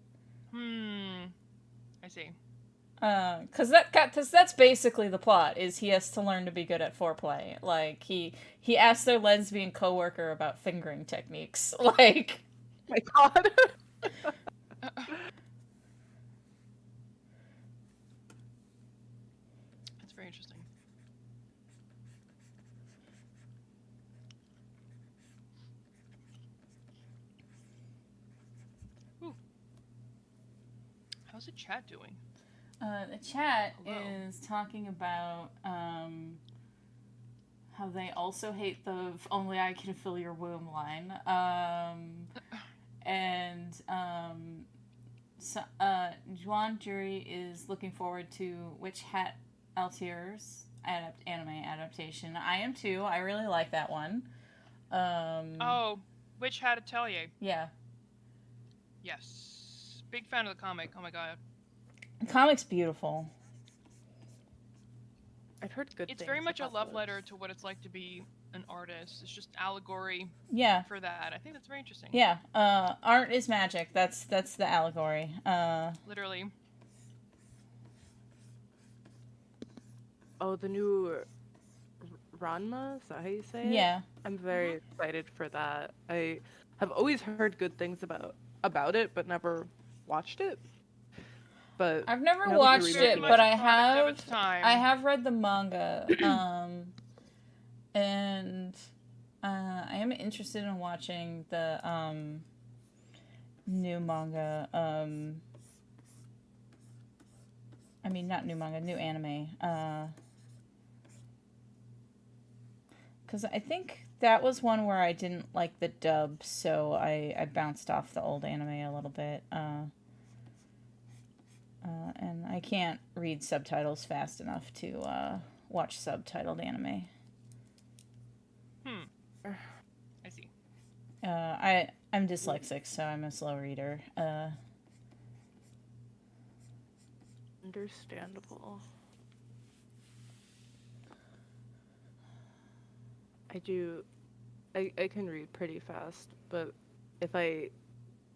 I see. Because that's basically the plot. Is he has to learn to be good at foreplay. Like he asked their lesbian coworker about fingering techniques. Like, Oh my god. That's very interesting. Ooh. How's the chat doing? the chat Hello. is talking about how they also hate the "only I can fill your womb" line. Juan Jury is looking forward to Witch Hat Altier's anime adaptation. I am too. I really like that one. Oh, Witch Hat Atelier. Yeah. Yes. Big fan of the comic. Oh my god. The comic's beautiful. I've heard good things. It's very much a about love this. letter to what it's like to be an artist. It's just allegory Yeah. for that. I think that's very interesting. Yeah. Art is magic. That's the allegory. Literally. Oh, the new Ranma? Is that how you say it? Yeah. I'm very excited for that. I have always heard good things about it, but never watched it. But I've never now that watched you're it, reading but a I product of have. its time. I have read the manga, and I am interested in watching the new manga. I mean, not new manga, new anime. Because I think that was one where I didn't like the dub, so I bounced off the old anime a little bit. And I can't read subtitles fast enough to watch subtitled anime. I see. I'm dyslexic, so I'm a slow reader. Understandable. I do I can read pretty fast, but if I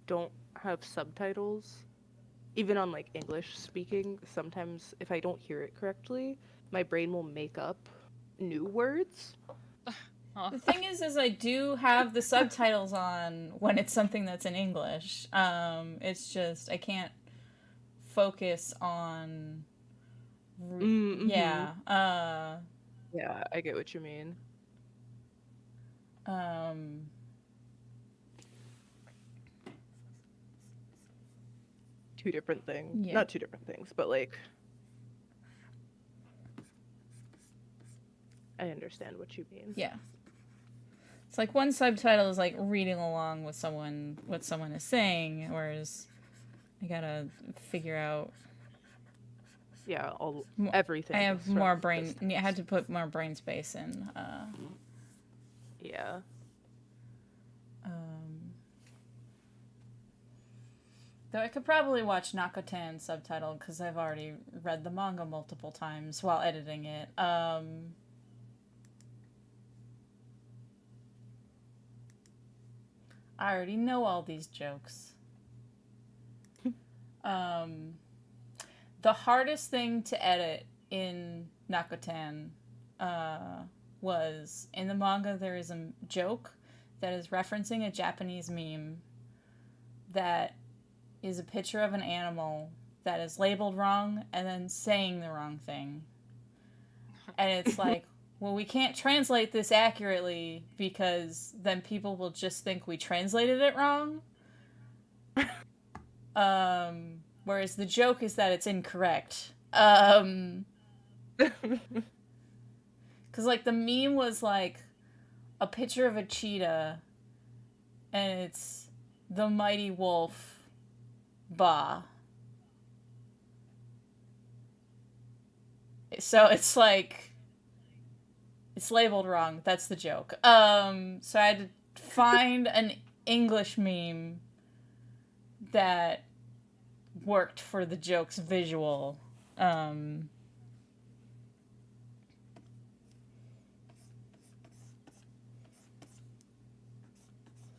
don't have subtitles, even on like English speaking, sometimes if I don't hear it correctly, my brain will make up new words. Huh. The thing is I do have the subtitles on when it's something that's in English. It's just I can't focus on. Mm-hmm. Yeah. Yeah, I get what you mean. Um. Two different things. Yeah. Not two different things, but like I understand what you mean. Yeah. It's like one subtitle is like reading along with what someone is saying, whereas I gotta figure out. Yeah, I everything. have from more this brain. I had text. to put more brain space in. Yeah. Though I could probably watch Nakotan subtitled because I've already read the manga multiple times while editing it. I already know all these jokes. The hardest thing to edit in Nakotan was in the manga there is a joke that is referencing a Japanese meme that is a picture of an animal that is labeled wrong and then saying the wrong thing. And it's like, well, we can't translate this accurately because then people will just think we translated it wrong. Whereas the joke is that it's incorrect. Because, like, the meme was, like, a picture of a cheetah, and it's the mighty wolf, Ba. So it's, like, it's labeled wrong. That's the joke. So I had to find an English meme that worked for the joke's visual.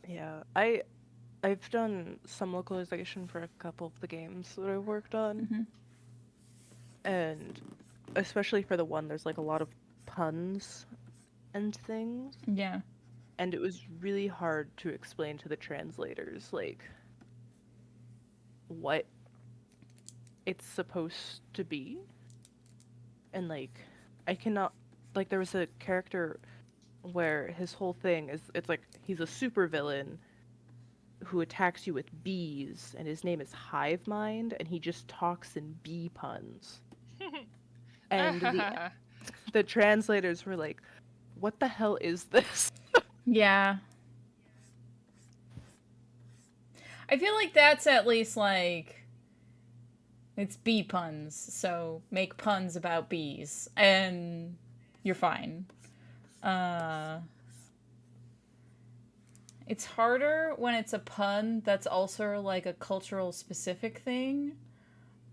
Yeah, I've done some localization for a couple of the games that I've worked on. Mm-hmm. And especially for the one there's like a lot of puns and things. Yeah. And it was really hard to explain to the translators like what it's supposed to be. And like I cannot like there was a character where his whole thing is it's like he's a supervillain who attacks you with bees and his name is Hive Mind and he just talks in bee puns. And the translators were like, "What the hell is this?" Yeah. I feel like that's at least like it's bee puns, so make puns about bees and you're fine. It's harder when it's a pun that's also like a cultural specific thing.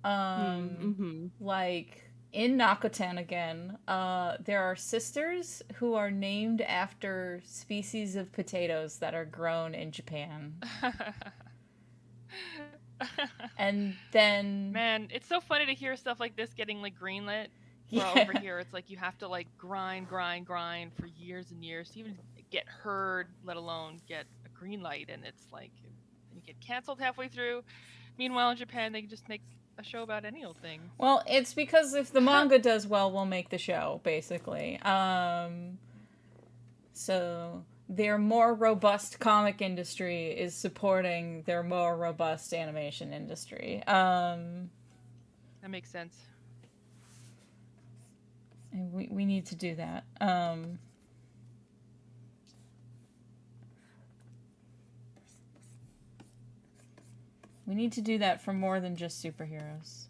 Like in Nakotan again, there are sisters who are named after species of potatoes that are grown in Japan. And then Man, it's so funny to hear stuff like this getting like greenlit. yeah. Well, over here, it's like you have to like grind for years and years to even get heard, let alone get a green light. And it's like you get canceled halfway through. Meanwhile, in Japan, they can just make a show about any old thing. Well, it's because if the manga does well, we'll make the show, basically. So their more robust comic industry is supporting their more robust animation industry. That makes sense. And we need to do that. We need to do that for more than just superheroes.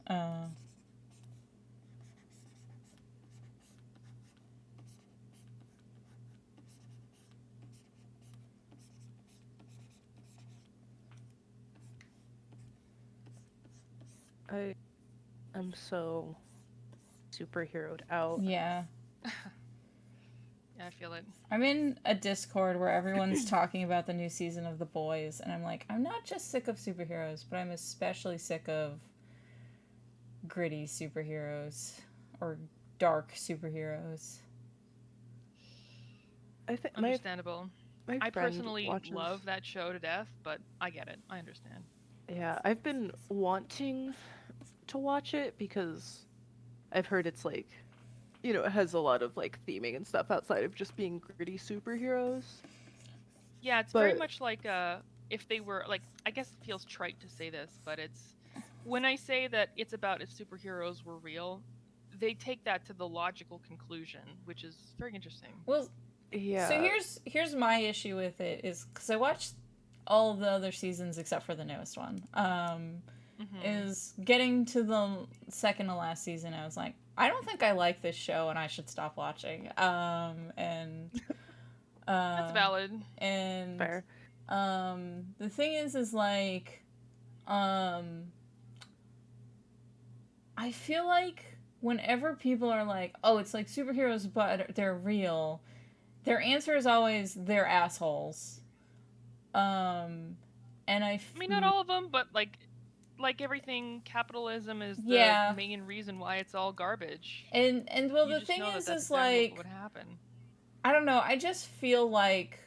I'm so superheroed out. Yeah. Yeah, I feel it. I'm in a Discord where everyone's talking about the new season of The Boys, and I'm like, I'm not just sick of superheroes, but I'm especially sick of gritty superheroes or dark superheroes. I think Understandable. my I friend personally watches. love that show to death, but I get it. I understand. Yeah, I've been wanting to watch it because I've heard it's like, it has a lot of like theming and stuff outside of just being gritty superheroes. Yeah, it's very But much like if they were like, I guess it feels trite to say this, but it's when I say that it's about if superheroes were real, they take that to the logical conclusion, which is very interesting. Well, so yeah, here's my issue with it is because I watched all the other seasons except for the newest one. Hmm. Is getting to the second to last season, I was like, I don't think I like this show, and I should stop watching. And That's uh, valid. and fair. the thing is like, um, I feel like whenever people are like, oh, it's like superheroes, but they're real, their answer is always they're assholes. Um, and I mean, not all of them, but like everything, capitalism is the yeah, main reason why it's all garbage. and well, You the just thing know that that's is exactly what like, would happen. I don't know. I just feel like,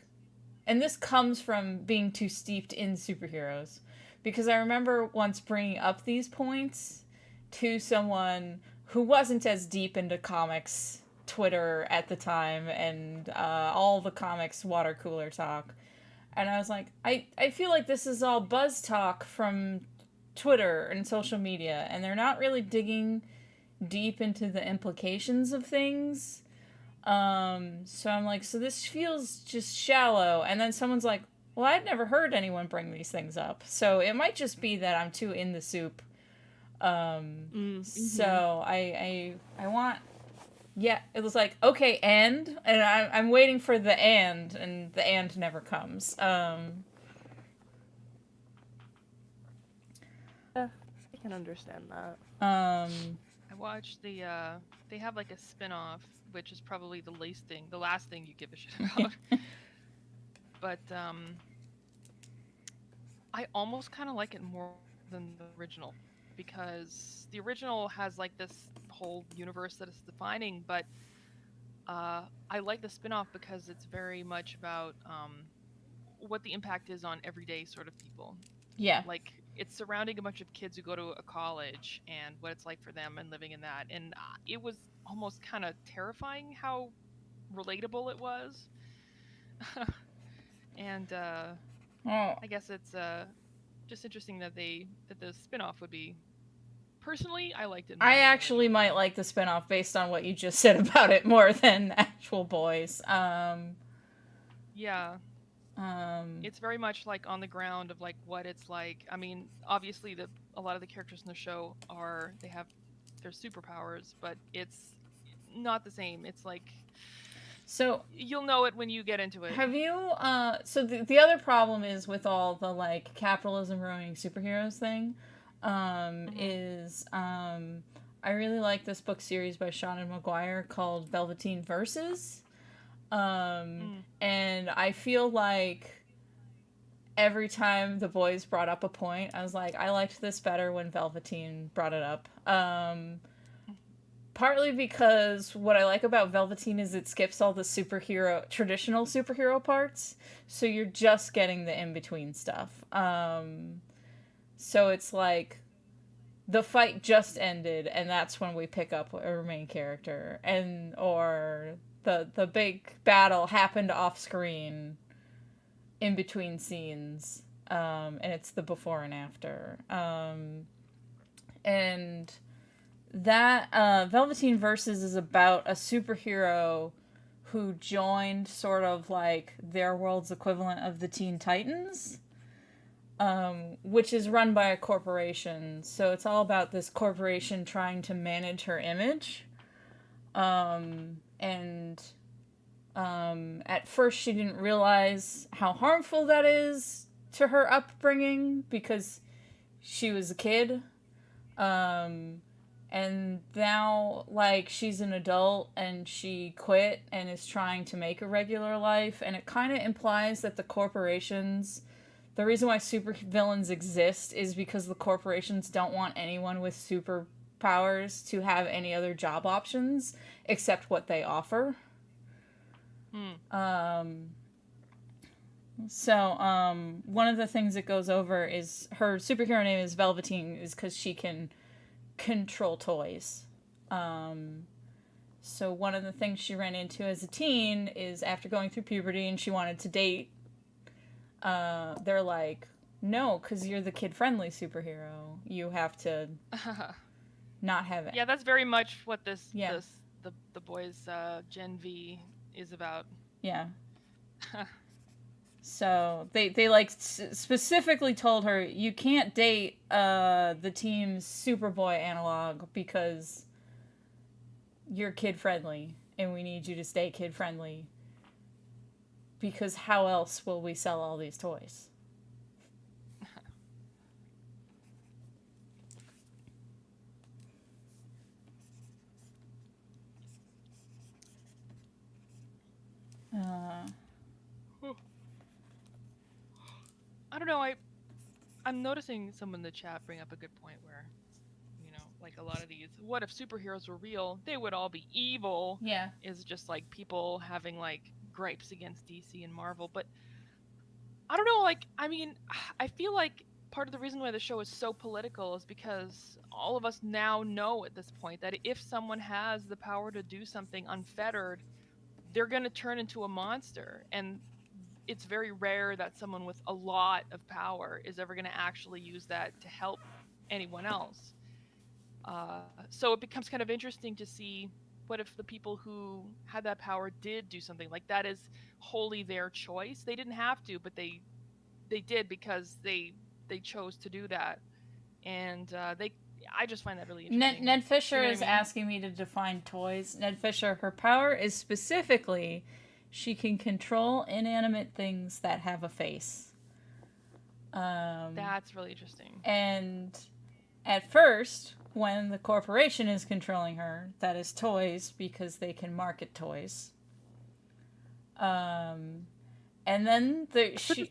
and this comes from being too steeped in superheroes, because I remember once bringing up these points to someone who wasn't as deep into comics Twitter at the time and all the comics water cooler talk. And I was like, I feel like this is all buzz talk from Twitter and social media, and they're not really digging deep into the implications of things. So I'm like, so this feels just shallow. And then someone's like, well, I'd never heard anyone bring these things up. So it might just be that I'm too in the soup. Mm-hmm. So I want, yeah, it was like, okay, and I'm waiting for the and the and never comes. Yeah, I can understand that. Um, I watched they have like a spin-off, which is probably the last thing you give a shit about. But I almost kind of like it more than the original because the original has like this whole universe that it's defining, but I like the spin-off because it's very much about what the impact is on everyday sort of people. yeah. Like it's surrounding a bunch of kids who go to a college and what it's like for them and living in that. And it was almost kind of terrifying how relatable it was. And Oh, I guess it's just interesting that the spin-off would be. Personally, I liked it more I than the actually original. might like the spinoff based on what you just said about it more than actual boys. Yeah, Um, it's very much like on the ground of like what it's like. I mean, obviously the a lot of the characters in the show they have their superpowers, but it's not the same. It's like so you'll know it when you get into it. have you so the other problem is with all the like capitalism ruining superheroes thing Hmm. is I really like this book series by Sean and Maguire called Velveteen Verses. Mm. And I feel like every time the boys brought up a point, I was like, I liked this better when Velveteen brought it up. Partly because what I like about Velveteen is it skips all the traditional superhero parts, so you're just getting the in between stuff. So it's like the fight just ended, and that's when we pick up our main character, and or the big battle happened off screen in between scenes, and it's the before and after. And that Velveteen Verses is about a superhero who joined sort of like their world's equivalent of the Teen Titans, which is run by a corporation. So it's all about this corporation trying to manage her image. And at first, she didn't realize how harmful that is to her upbringing because she was a kid. Um, And now, like, she's an adult and she quit and is trying to make a regular life. And it kind of implies that the corporations, the reason why supervillains exist is because the corporations don't want anyone with superpowers to have any other job options except what they offer. One of the things that goes over is her superhero name is Velveteen, is because she can control toys. So one of the things she ran into as a teen is after going through puberty and she wanted to date, they're like, no, because you're the kid-friendly superhero. You have to not have it. Yeah, that's very much what the boys Gen V is about. Yeah. So they like specifically told her you can't date the team's Superboy analog because you're kid friendly and we need you to stay kid friendly because how else will we sell all these toys? I don't know. I'm noticing someone in the chat bring up a good point where, like a lot of these, what if superheroes were real? They would all be evil. Yeah. Is just like people having like gripes against DC and Marvel. But I don't know. Like, I mean, I feel like part of the reason why the show is so political is because all of us now know at this point that if someone has the power to do something unfettered, they're going to turn into a monster. And it's very rare that someone with a lot of power is ever going to actually use that to help anyone else. So it becomes kind of interesting to see what if the people who had that power did do something like that is wholly their choice. They didn't have to, but they did because they chose to do that. And I just find that really interesting. Ned Fisher is asking me to define toys. Ned Fisher, her power is specifically she can control inanimate things that have a face. That's really interesting. And at first, when the corporation is controlling her, that is toys because they can market toys. And then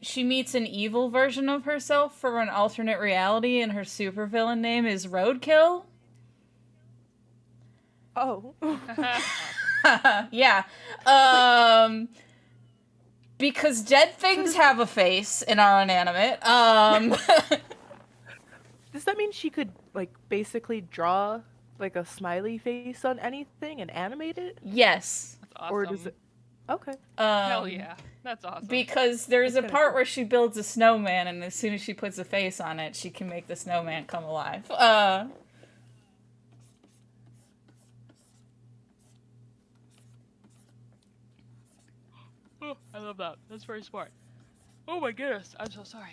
she meets an evil version of herself for an alternate reality, and her supervillain name is Roadkill. Oh. Yeah. Because dead things have a face and are inanimate. Does that mean she could, like, basically draw, like, a smiley face on anything and animate it? Yes. That's awesome. Or does it... Okay. Hell yeah. That's awesome. Because there's a part cool. where she builds a snowman, and as soon as she puts a face on it, she can make the snowman come alive. Oh, I love that. That's very smart. Oh my goodness. I'm so sorry.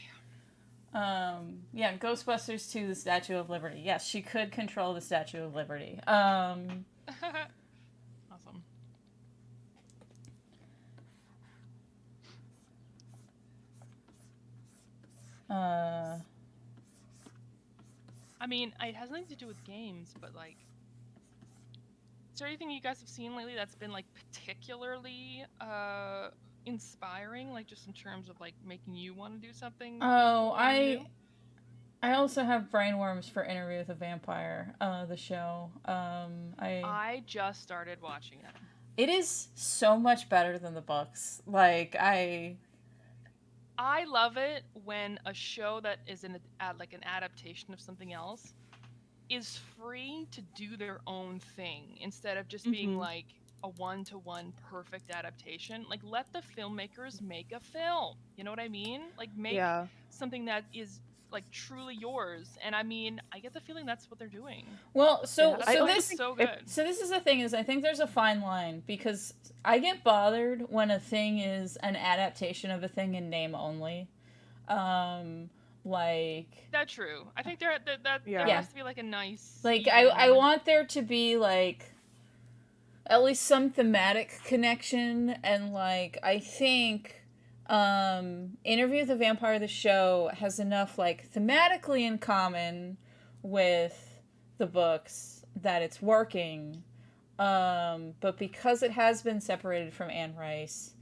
Yeah, Ghostbusters 2, the Statue of Liberty. Yes, she could control the Statue of Liberty. Awesome. I mean, it has nothing to do with games, but like, is there anything you guys have seen lately that's been like particularly inspiring, like just in terms of like making you want to do something? Oh, I also have brainworms for Interview with a Vampire, the show. I just started watching it. It is so much better than the books. Like, I love it when a show that is like an adaptation of something else is free to do their own thing instead of just being like a one-to-one perfect adaptation. Like, let the filmmakers make a film. You know what I mean? Like, make something that is like truly yours. And I mean, I get the feeling that's what they're doing. Well, this is so good. So this is the thing, is I think there's a fine line, because I get bothered when a thing is an adaptation of a thing in name only. Like, that's true. I think there has to be like a nice, like, I want there to be like at least some thematic connection, and like, I think Interview with the Vampire, the show, has enough like thematically in common with the books that it's working. But because it has been separated from Anne Rice,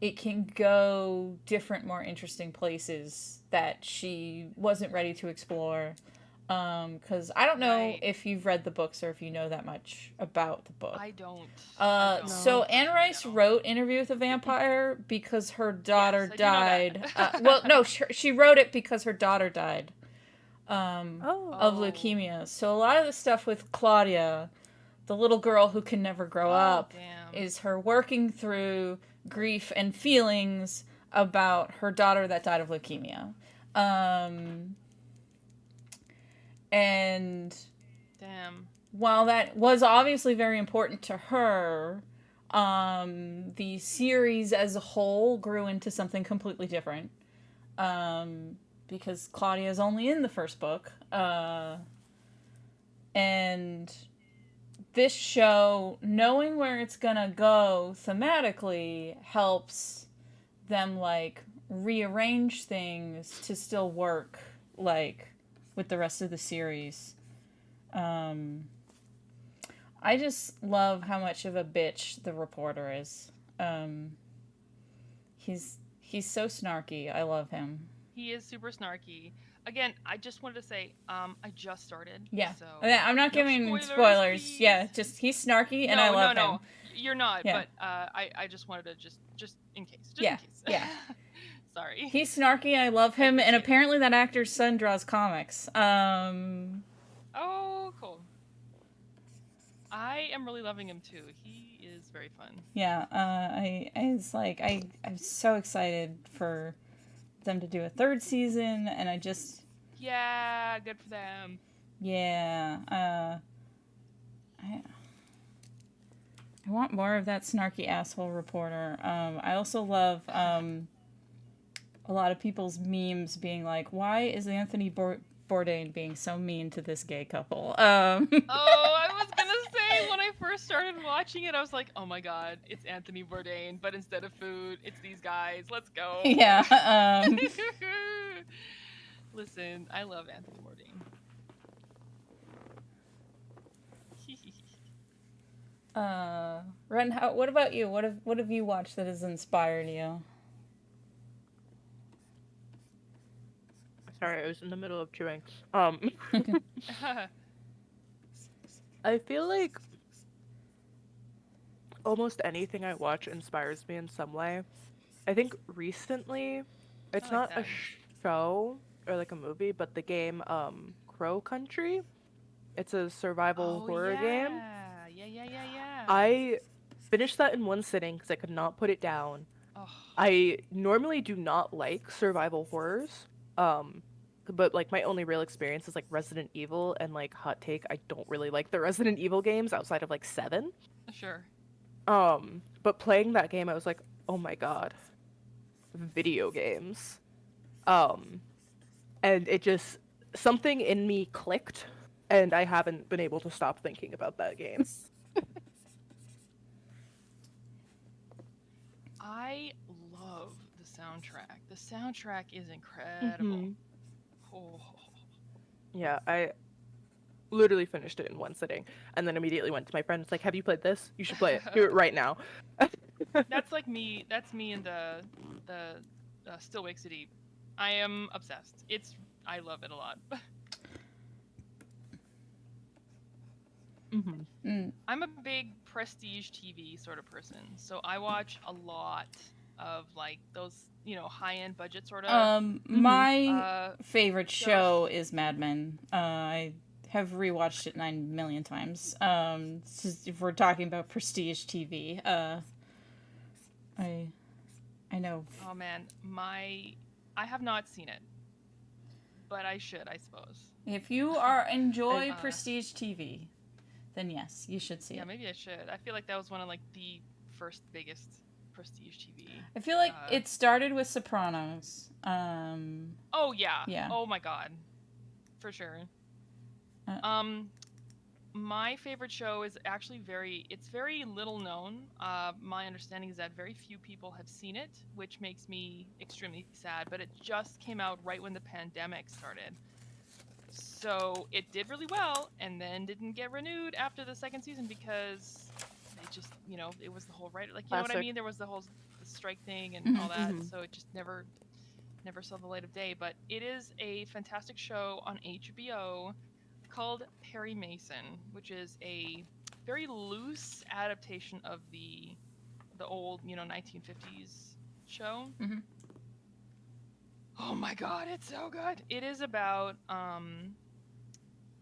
it can go different, more interesting places that she wasn't ready to explore. Because I don't know Right. if you've read the books or if you know that much about the book. I don't. So Anne Unfortunately, Rice no. wrote Interview with a Vampire because her daughter Yes, I do know died. that. Well, no, she wrote it because her daughter died of Oh. leukemia. So a lot of the stuff with Claudia, the little girl who can never grow Oh, up, damn. is her working through grief and feelings about her daughter that died of leukemia. And Damn. while that was obviously very important to her, the series as a whole grew into something completely different. Because Claudia is only in the first book. And this show, knowing where it's gonna go thematically, helps them, like, rearrange things to still work, like, with the rest of the series. I just love how much of a bitch the reporter is. He's so snarky. I love him. He is super snarky. Again, I just wanted to say, I just started. Yeah. So I'm not no giving spoilers, spoilers. please. Yeah, just he's snarky and No, I love no, him. no. You're not. Yeah. But I just wanted to just in case. Just Yeah, in case. yeah. Sorry. He's snarky. I love him, and appreciate it. apparently that actor's son draws comics. Oh, cool. I am really loving him too. He is very fun. Yeah. I'm so excited for them to do a third season, and I just Yeah, good for them. I want more of that snarky asshole reporter. I also love a lot of people's memes being like, "Why is Anthony Bourdain being so mean to this gay couple?" Oh, I was gonna say when I first started watching it, I was like, "Oh my god, it's Anthony Bourdain, but instead of food, it's these guys. Let's go." Yeah. Listen, I love Anthony Bourdain. Ren, what about you? What have you watched that has inspired you? Sorry, I was in the middle of chewing. I feel like almost anything I watch inspires me in some way. I think recently, it's I like not a that. show or like a movie, but the game Crow Country. It's a survival horror game. Yeah. I finished that in one sitting because I could not put it down. Oh, I normally do not like survival horrors. But like my only real experience is like Resident Evil, and like hot take, I don't really like the Resident Evil games outside of like 7. sure. But playing that game I was like, "Oh my god. Video games." And it just something in me clicked, and I haven't been able to stop thinking about that game. I love the soundtrack. The soundtrack is incredible. Mhm. Oh. Yeah, I literally finished it in one sitting, and then immediately went to my friend. It's like, "Have you played this? You should play it. Do it right now." That's like me. That's me in the Still Wake City. I am obsessed. I love it a lot. I'm a big prestige TV sort of person, so I watch a lot of like those, high-end budget sort of. My favorite shows. show is Mad Men. I have rewatched it 9 million times. If we're talking about prestige TV, I know. Oh man, I have not seen it, but I should, I suppose. If you enjoy prestige TV, then yes, you should see Yeah, it. maybe I should. I feel like that was one of like the first biggest prestige TV. I feel like it started with Sopranos. Oh yeah. Yeah. Oh my god. For sure. My favorite show is actually it's very little known. My understanding is that very few people have seen it, which makes me extremely sad, but it just came out right when the pandemic started. so it did really well, and then didn't get renewed after the second season because they just, it was the whole right, like, you know what I Classic. mean? There was the strike thing and all Mhm. that, Mhm. so it just never saw the light of day. But it is a fantastic show on HBO called Perry Mason, which is a very loose adaptation of the old, 1950s show. Mhm. Oh my god, it's so good. It is about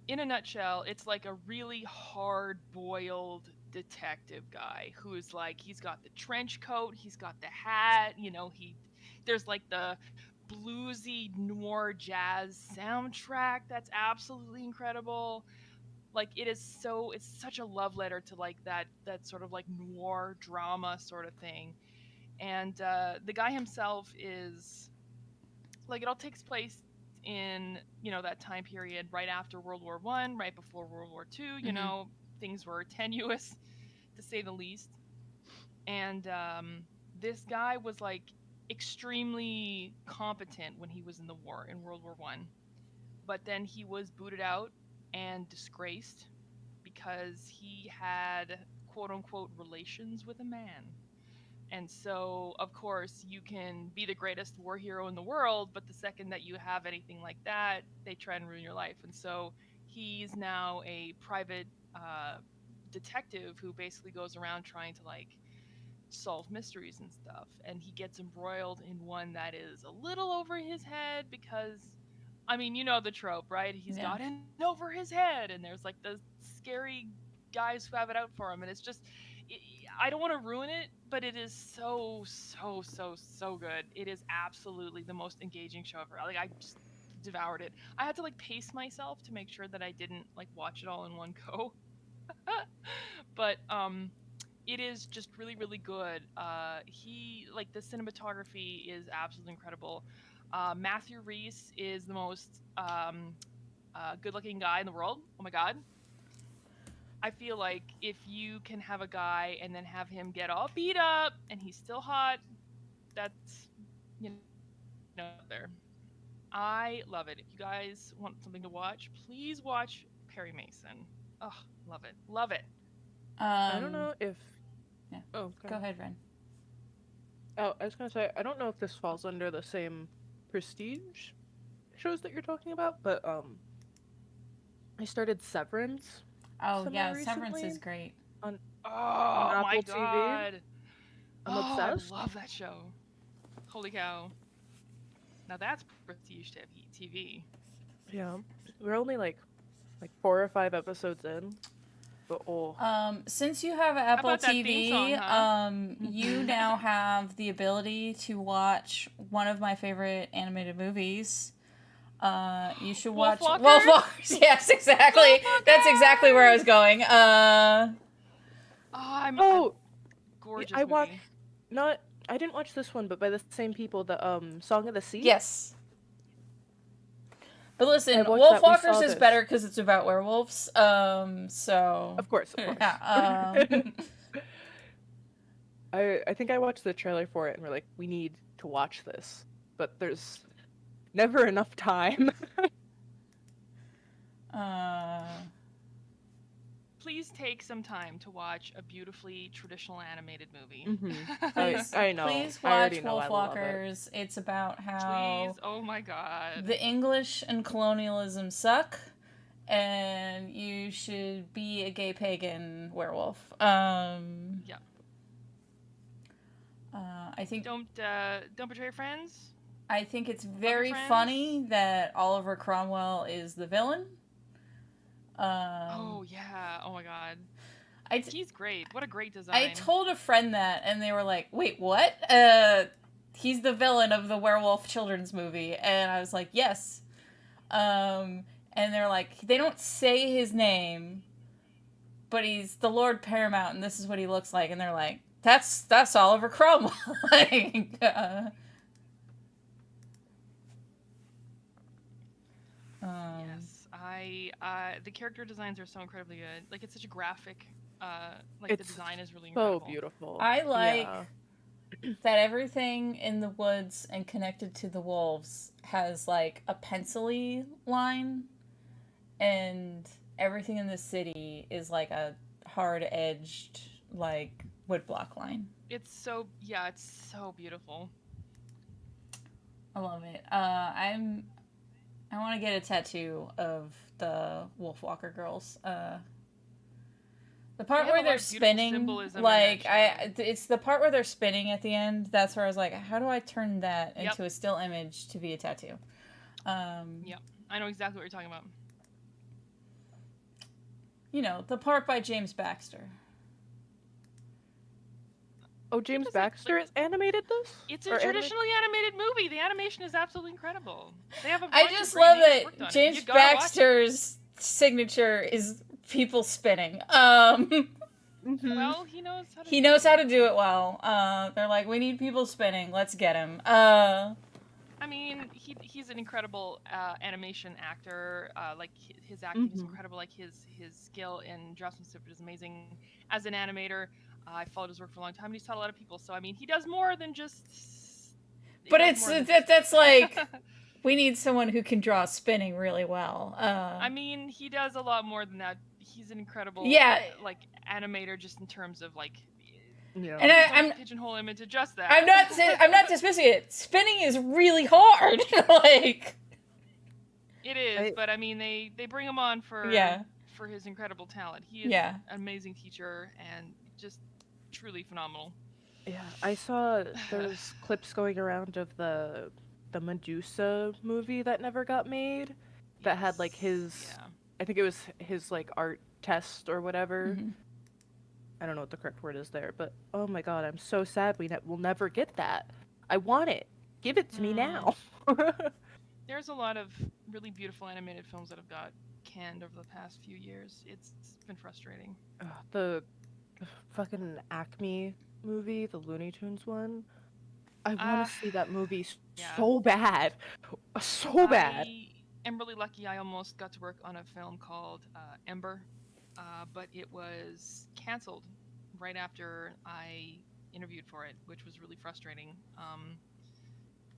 in a nutshell, it's like a really hard-boiled detective guy who's like, he's got the trench coat, he's got the hat, there's like the bluesy noir jazz soundtrack that's absolutely incredible. Like, it's such a love letter to like that sort of like noir drama sort of thing. And the guy himself is like, it all takes place in, that time period right after World War I, right before World War II. Mhm. Things were tenuous to say the least. And this guy was like extremely competent when he was in the war in World War I, but then he was booted out and disgraced because he had quote unquote relations with a man. And so, of course, you can be the greatest war hero in the world, but the second that you have anything like that, they try and ruin your life. And so, he's now a private uh, detective who basically goes around trying to like solve mysteries and stuff. And he gets embroiled in one that is a little over his head because, I mean, you know the trope, right? He's Yeah. got in over his head, and there's like the scary guys who have it out for him. And it's just, I don't want to ruin it, but it is so, so, so, so good. It is absolutely the most engaging show ever. Like, I just devoured it. I had to like pace myself to make sure that I didn't like watch it all in one go. But it is just really, really good. He like, the cinematography is absolutely incredible. Matthew Reese is the most good-looking guy in the world. Oh my god. I feel like if you can have a guy and then have him get all beat up and he's still hot, that's, there. I love it. If you guys want something to watch, please watch Perry Mason. Oh, love it. Love it. I don't Um. know if. Yeah. Oh, Go God. ahead, Ren. Oh, I was gonna say I don't know if this falls under the same prestige shows that you're talking about, but I started Severance Oh semi yeah, Severance recently is great. on Oh my Apple TV. god. I'm Oh, I obsessed. love that show. Holy cow. Now that's prestige TV. Yeah, we're only like 4 or 5 episodes in, but oh, Since you have How Apple about that theme song, TV, huh? you now have the ability to watch one of my favorite animated movies. You should watch Wolf Wolfwalkers? Walkers. Yes, exactly. That's exactly where I was Wolfwalkers! going. Oh, I'm oh, I gorgeous watched movie. not. I didn't watch this one, but by the same people, the Song of the Sea. Yes. But I listen, watched Wolf that. We Walkers saw is this. better because it's about werewolves. So Of course, of course. yeah. I think I watched the trailer for it and we're like, we need to watch this, but there's never enough time. uh, Please take some time to watch a beautifully traditional animated movie. please, I know. please I already watch know. I Wolf love it. Walkers. It's about Please. how Oh my god. the English and colonialism suck, and you should be a gay pagan werewolf. Yeah. I think Don't betray your friends. I think it's Love your very friends. funny that Oliver Cromwell is the villain. Oh yeah. Oh my god. He's great. What a great design. I told a friend that, and they were like, "Wait, what? He's the villain of the werewolf children's movie," and I was like, "Yes." And they're like, "They don't say his name, but he's the Lord Paramount, and this is what he looks like." And they're like, "That's Oliver Cromwell." Like, Yes, the character designs are so incredibly good. Like, it's such a graphic. Like, the It's design is really so incredible. beautiful. I like Yeah. that everything in the woods and connected to the wolves has like a pencil-y line, and everything in the city is like a hard-edged, like, woodblock line. It's so beautiful. I love it. I want to get a tattoo of the Wolfwalker girls. The part where they're spinning, like it's the part where they're spinning at the end. That's where I was like, how do I turn that into a still image to be a tattoo? Yeah, I know exactly what you're talking about. You know, the part by James Baxter. Oh, James Baxter has animated this? It's a traditionally animated movie. The animation is absolutely incredible. They have a bunch I of just great love names worked on that it. James You gotta watch it. Baxter's signature is people spinning. Well, he knows how to. He knows how to do it well. They're like, we need people spinning. Let's get him. I mean, he's an incredible animation actor. Like his acting is incredible. Like his skill in draftsmanship is amazing. As an animator, I followed his work for a long time, and he's taught a lot of people. So I mean, he does more than just. But that's like, we need someone who can draw spinning really well. I mean, he does a lot more than that. He's an incredible like animator, just in terms of like. Yeah. And I'm pigeonhole him into just that. I'm not dismissing it. Spinning is really hard. Like. It is, but I mean, they bring him on for his incredible talent. He is an amazing teacher and just truly phenomenal. Yeah, I saw there's clips going around of the Medusa movie that never got made, that had like his, I think it was his like art test or whatever. Mm-hmm. I don't know what the correct word is there, but oh my god, I'm so sad we'll never get that. I want it. Give it to me now. There's a lot of really beautiful animated films that have got canned over the past few years. It's been frustrating. The fucking Acme movie, the Looney Tunes one. I want to see that movie so bad. So bad. I am really lucky. I almost got to work on a film called Ember, but it was canceled right after I interviewed for it, which was really frustrating.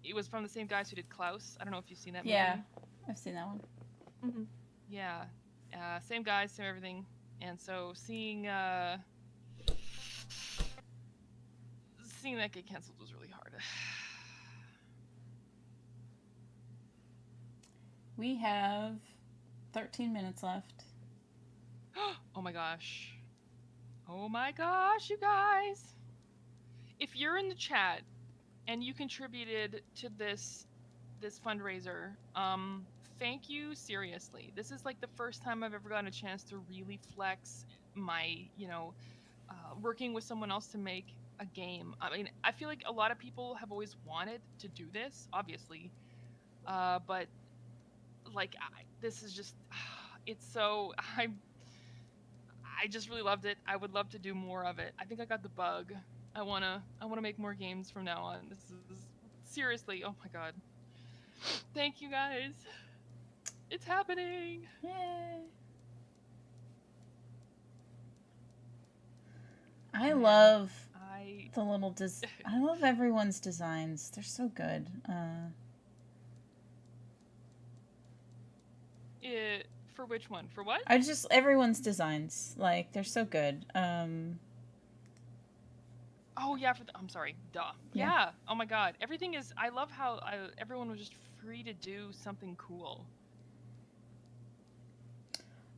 It was from the same guys who did Klaus. I don't know if you've seen that movie. Yeah, I've seen that one. Mm-hmm. Yeah, same guys, same everything. And so seeing that get canceled was really hard. We have 13 minutes left. Oh my gosh. Oh my gosh, you guys. If you're in the chat and you contributed to this fundraiser, thank you seriously. This is like the first time I've ever gotten a chance to really flex my, working with someone else to make a game. I mean, I feel like a lot of people have always wanted to do this, obviously, but like this is just, it's so I just really loved it. I would love to do more of it. I think I got the bug. I wanna make more games from now on. This is seriously, oh my god. Thank you guys. It's happening. Yay. I love the little I love everyone's designs. They're so good. For which one? For what? Everyone's designs. Like, they're so good. Oh yeah, I'm sorry. Duh. Yeah. Oh my god. Everything is. I love how everyone was just free to do something cool.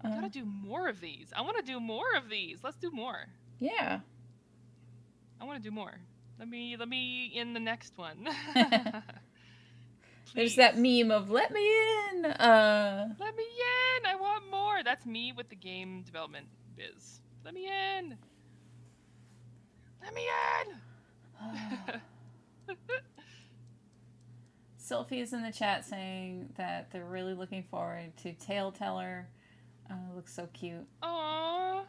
I gotta do more of these. I want to do more of these. Let's do more. Yeah. I want to do more. Let me in the next one. There's that meme of "Let me in." Let me in. I want more. That's me with the game development biz. Let me in. Let me in. Sylphy is in the chat saying that they're really looking forward to Tale Teller. Looks so cute. Aww.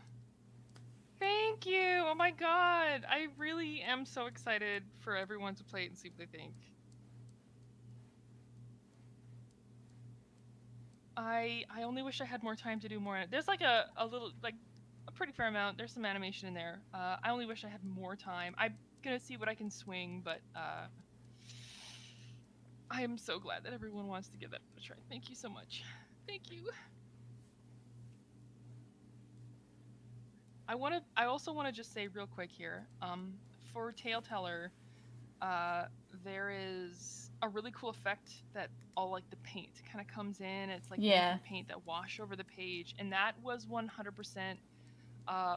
Thank you. Oh my god. I really am so excited for everyone to play it and see what they think. I only wish I had more time to do more. There's like a little, like a pretty fair amount. There's some animation in there. I only wish I had more time. I'm gonna see what I can swing, but I am so glad that everyone wants to give that a try. Thank you so much. Thank you. I also want to just say real quick here. For Tale Teller, uh, there is a really cool effect that all like the paint kind of comes in. It's like ink Yeah, and paint that wash over the page, and that was 100%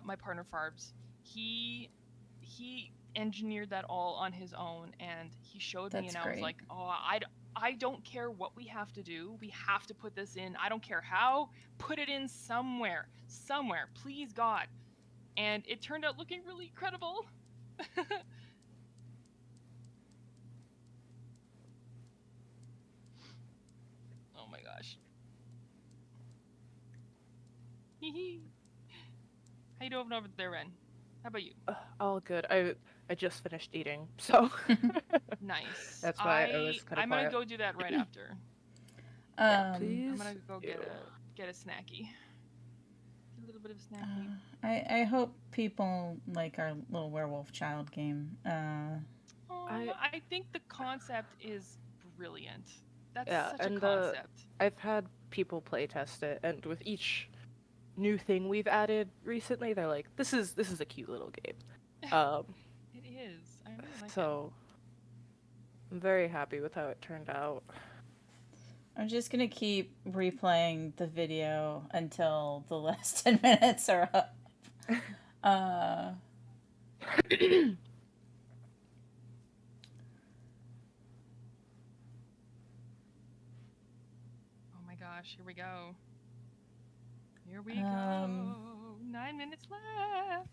my partner Farbs. He engineered that all on his own, and he showed me, that's and I was great. like, oh, I don't care what we have to do. We have to put this in. I don't care how. Put it in somewhere, somewhere, please God. And it turned out looking really incredible. Oh my gosh. How you doing over there, Ren? How about you? All good. I just finished eating, so Nice. that's why I was kind of I'm gonna quiet. go do that right after. Yeah, um, I'm please. gonna go Yeah. get a snacky. Get a little bit of snacky. I hope people like our little werewolf child game. I I think the concept is brilliant. That's yeah, such a and concept. I've had people play test it, and with each new thing we've added recently, they're like, this is a cute little game. Um, It is. I really like it. so I'm very happy with how it turned out. I'm just gonna keep replaying the video until the last 10 minutes are up. Uh, Oh my gosh, here we go. Here we um, go. 9 minutes left.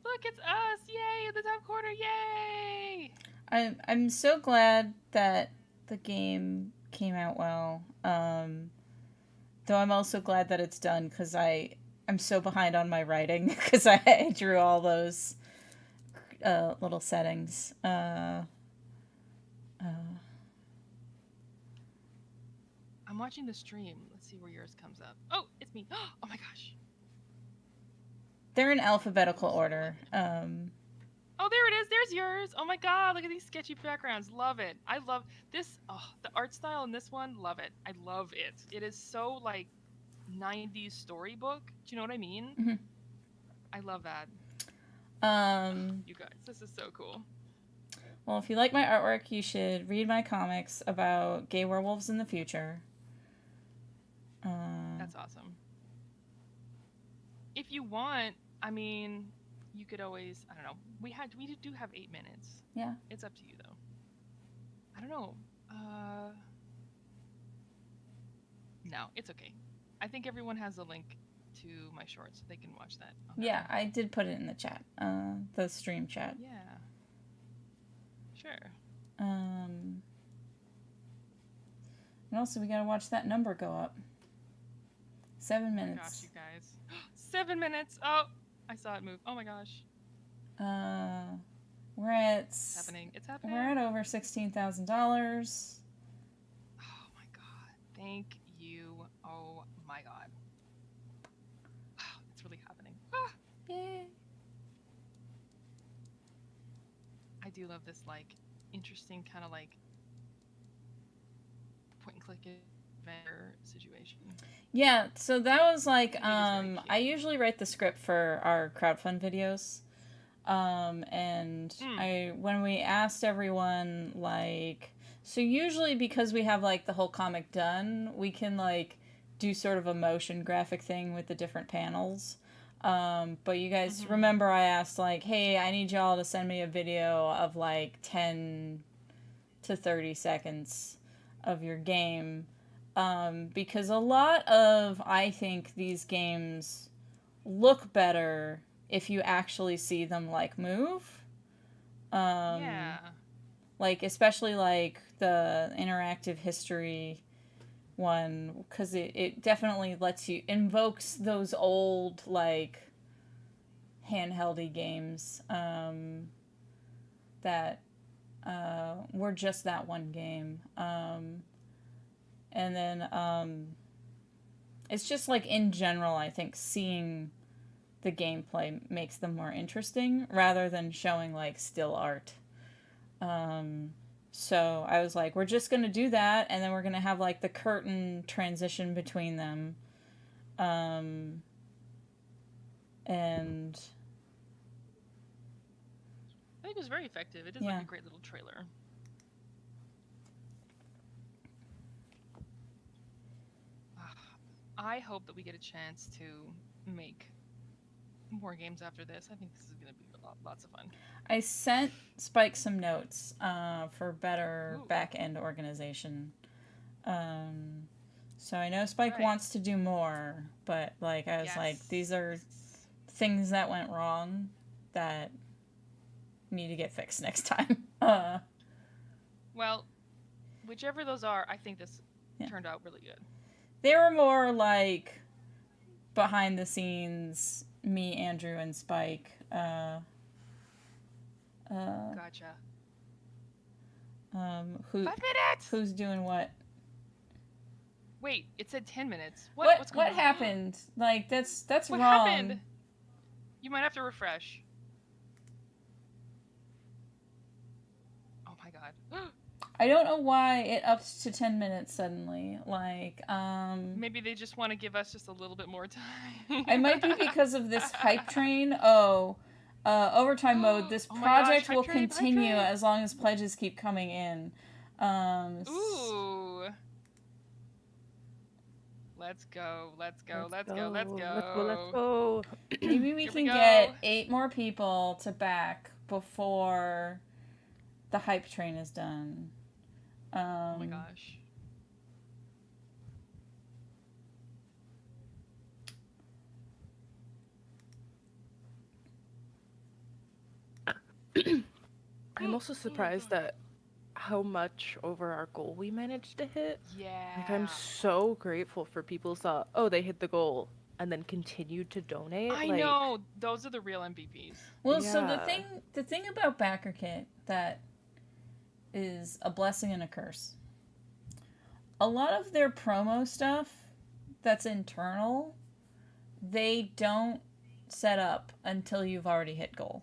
Look, it's us! Yay! In the top corner! Yay! I'm so glad that the game came out well. Though I'm also glad that it's done because I'm so behind on my writing because I drew all those little settings. I'm watching the stream. Let's see where yours comes up. Oh, it's me. Oh my gosh. They're in alphabetical So order. Oh, there it is. There's yours. Oh my god, look at these sketchy backgrounds. Love it. I love this. Oh, the art style in this one. Love it. I love it. It is so like 90s storybook. Do you know what I mean? Mhm. I love that. um, You guys, this is so cool. well, if you like my artwork, you should read my comics about gay werewolves in the future. That's awesome. If you want, I mean, you could always, I don't know. We do have 8 minutes. Yeah. It's up to you though. I don't know. No, it's okay. I think everyone has a link to my shorts, so they can watch that. Yeah, I did put it in the chat, the stream chat. Yeah. Sure. And also, we gotta watch that number go up. 7 Oh my minutes. gosh, you guys. 7 minutes. Oh, I saw it move. Oh my gosh. We're at. It's happening. It's happening. We're at over $16,000. Oh my god. Thank you. Oh my god. Wow, it's really happening. Ah, Yay! I do love this like interesting kind of like point and click adventure situation. Yeah, so that was like I think it is very cute. I usually write the script for our crowdfund videos. And when we asked everyone, like, so usually because we have like the whole comic done, we can like do sort of a motion graphic thing with the different panels. But you guys remember I asked like, hey, I need y'all to send me a video of like 10 to 30 seconds of your game. Because a lot of, I think, these games look better if you actually see them like move. Yeah. Like especially like the interactive history one, because it definitely lets you invokes those old like handheldy games that were just that one game. And then it's just like in general, I think seeing the gameplay makes them more interesting rather than showing like still art. So I was like, we're just gonna do that, and then we're gonna have like the curtain transition between them. And I think it was very effective. It is Yeah. like a great little trailer. I hope that we get a chance to make more games after this. I think this is going to be lots of fun. I sent Spike some notes for better Ooh. back end organization. So I know Spike Right. wants to do more, but like I was like, these are things that went wrong that need to get fixed next time. Well, whichever those are, I think this Yeah. turned out really good. They were more like behind the scenes, me, Andrew, and Spike. Gotcha. 5 minutes. Who's doing what? Wait, it said 10 minutes. What going on? happened? Like that's What wrong. happened? You might have to refresh. Oh my god. I don't know why it ups to 10 minutes suddenly. Like, Maybe they just want to give us just a little bit more time. It might be because of this hype train. Overtime mode. This Oh my project gosh, will hype train. continue as long as pledges keep coming in. Ooh. Let's go. Let's go. Maybe we Here can we go. get 8 more people to back before the hype train is done. Oh my gosh. I'm also surprised at how much over our goal we managed to hit. Yeah. Like, I'm so grateful for people who thought, oh, they hit the goal, and then continued to donate. I know. Those are the real MVPs. Well, so Yeah. the thing about BackerKit that is a blessing and a curse. A lot of their promo stuff that's internal, they don't set up until you've already hit goal.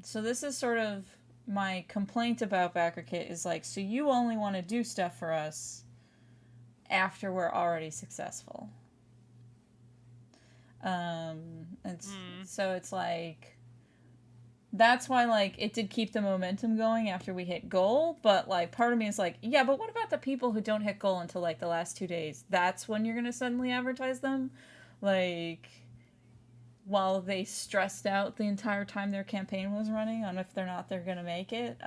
So this is sort of my complaint about BackerKit is like, so you only want to do stuff for us after we're already successful. So it's like, that's why, like, it did keep the momentum going after we hit goal, but, like, part of me is like, yeah, but what about the people who don't hit goal until, like, the last 2 days? That's when you're gonna suddenly advertise them? Like, while they stressed out the entire time their campaign was running on if they're gonna make it.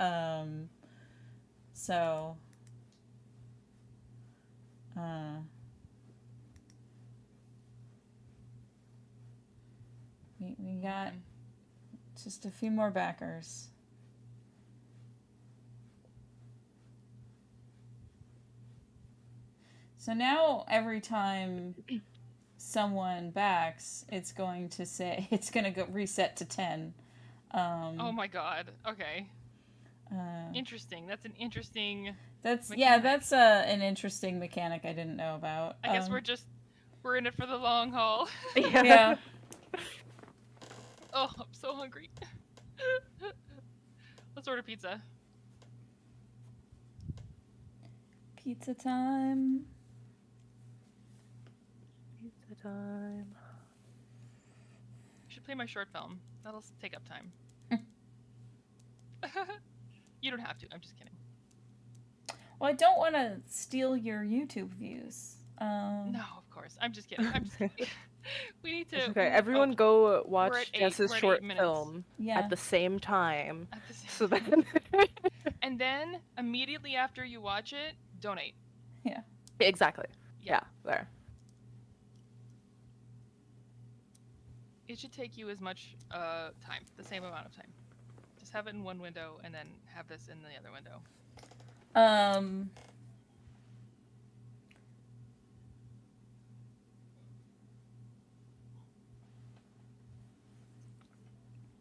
We got just a few more backers. So now every time someone backs, it's going to go reset to 10. Oh my god. Okay. Interesting. That's an interesting mechanic. That's an interesting mechanic I didn't know about. I guess we're in it for the long haul. Yeah. Oh, I'm so hungry. Let's order pizza. Pizza time. Pizza time. You should play my short film. That'll take up time. You don't have to. I'm just kidding. Well, I don't want to steal your YouTube views. No, of course. I'm just kidding. I'm just kidding. We need to. It's okay, everyone go watch at Jess's 8 short minutes. film at the same time. At the same So time. then... And then, immediately after you watch it, donate. Yeah. Exactly. Yeah. There. It should take you as much time, the same amount of time. Just have it in one window and then have this in the other window.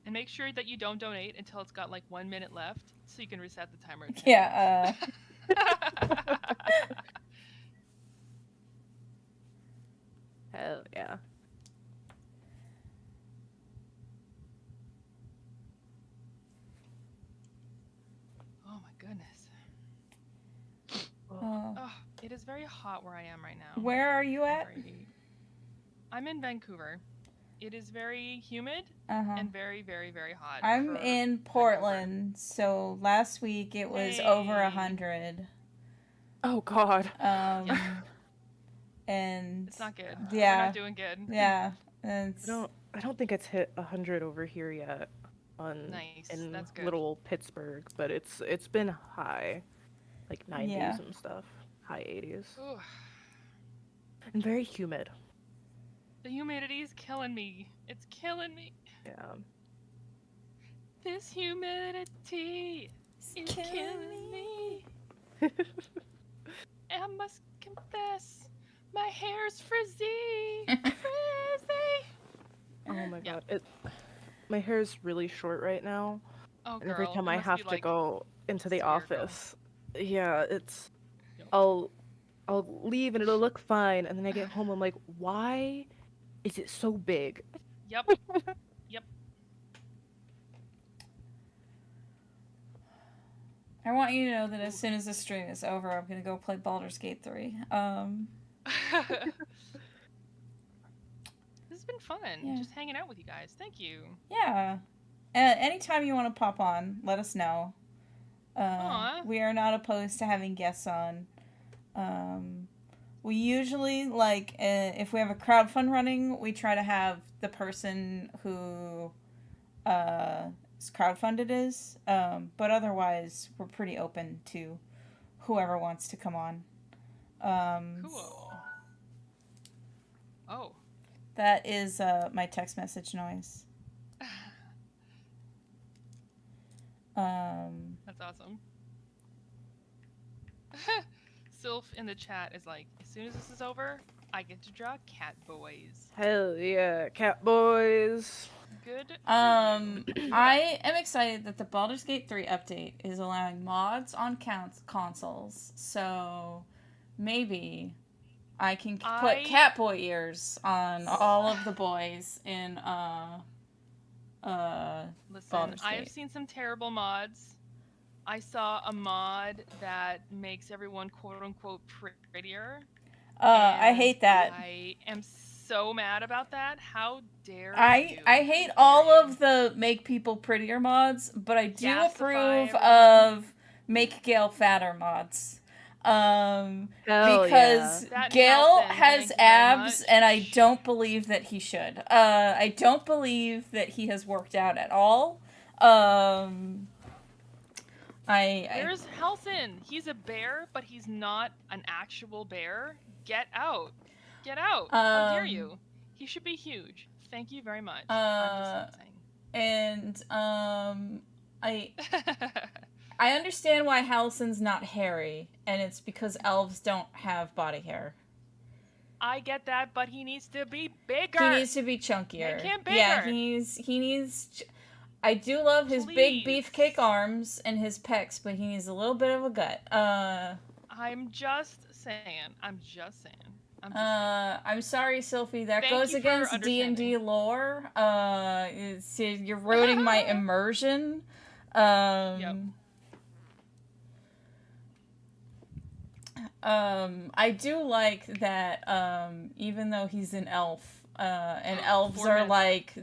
And make sure that you don't donate until it's got like 1 minute left, so you can reset the timer. Yeah. Hell yeah. Oh my goodness. Oh. Oh, It is very hot where I am right now. Where are you at? I'm in Vancouver. It is very humid Uh-huh. and very, very, very hot. I'm for in Vancouver. Portland, so last week it was over Hey. 100. Oh God. And It's not good. yeah, We're not doing good. yeah, it's, I don't think it's hit 100 over here yet Nice. in That's good. little Pittsburgh, but it's been high, like 90s Yeah. and stuff, high 80s, Ooh, and very humid. the humidity is killing me. It's killing me. Yeah. This humidity is killing me. I must confess, my hair's frizzy. Frizzy. Oh my Yeah. God. My hair's really short right now, Oh, and every girl. time it I must have be, to like, go into the spherical. office, yeah, it's Yep. I'll leave and it'll look fine, and then I get home, I'm like, why is it so big? Yep. Yep. I want you to know that as soon as the stream is over, I'm gonna go play Baldur's Gate 3. This has been fun. Yeah. Just hanging out with you guys. Thank you. Yeah. Anytime you want to pop on, let us know. Aw. We are not opposed to having guests on. We usually, like, if we have a crowdfund running, we try to have the person who crowdfunded is. But otherwise, we're pretty open to whoever wants to come on. Cool. Oh. That is my text message noise. That's awesome. Sylph in the chat is like, as soon as this is over, I get to draw cat boys. Hell yeah, cat boys. Good. for you. I am excited that the Baldur's Gate 3 update is allowing mods on consoles, so maybe I can put cat boy ears on all of the boys in Listen, Baldur's I have Gate. seen some terrible mods. I saw a mod that makes everyone quote unquote prettier. I and hate that. I am so mad about that. How dare you? I hate How all dare of the make people prettier mods, but I do Gassify approve everyone. of make Gale fatter mods. Hell Because yeah. That Gale happened, has thank you very abs, much. and I don't believe that he should. I don't believe that he has worked out at all. Where's Halson? He's a bear, but he's not an actual bear. Get out. Get out. How dare you? He should be huge. Thank you very much. I'm just saying. And I understand why Hallison's not hairy, and it's because elves don't have body hair. I get that, but he needs to be bigger. He needs to be chunkier. Make him bigger. Yeah, he needs. I do love his big beefcake arms and his pecs, but he needs a little bit of a gut. I'm just saying. I'm sorry, Sylphy. That Thank goes you for against D&D understanding. lore. You're ruining my immersion. Yep. I do like that. Even though he's an elf, and elves 4 are minutes. like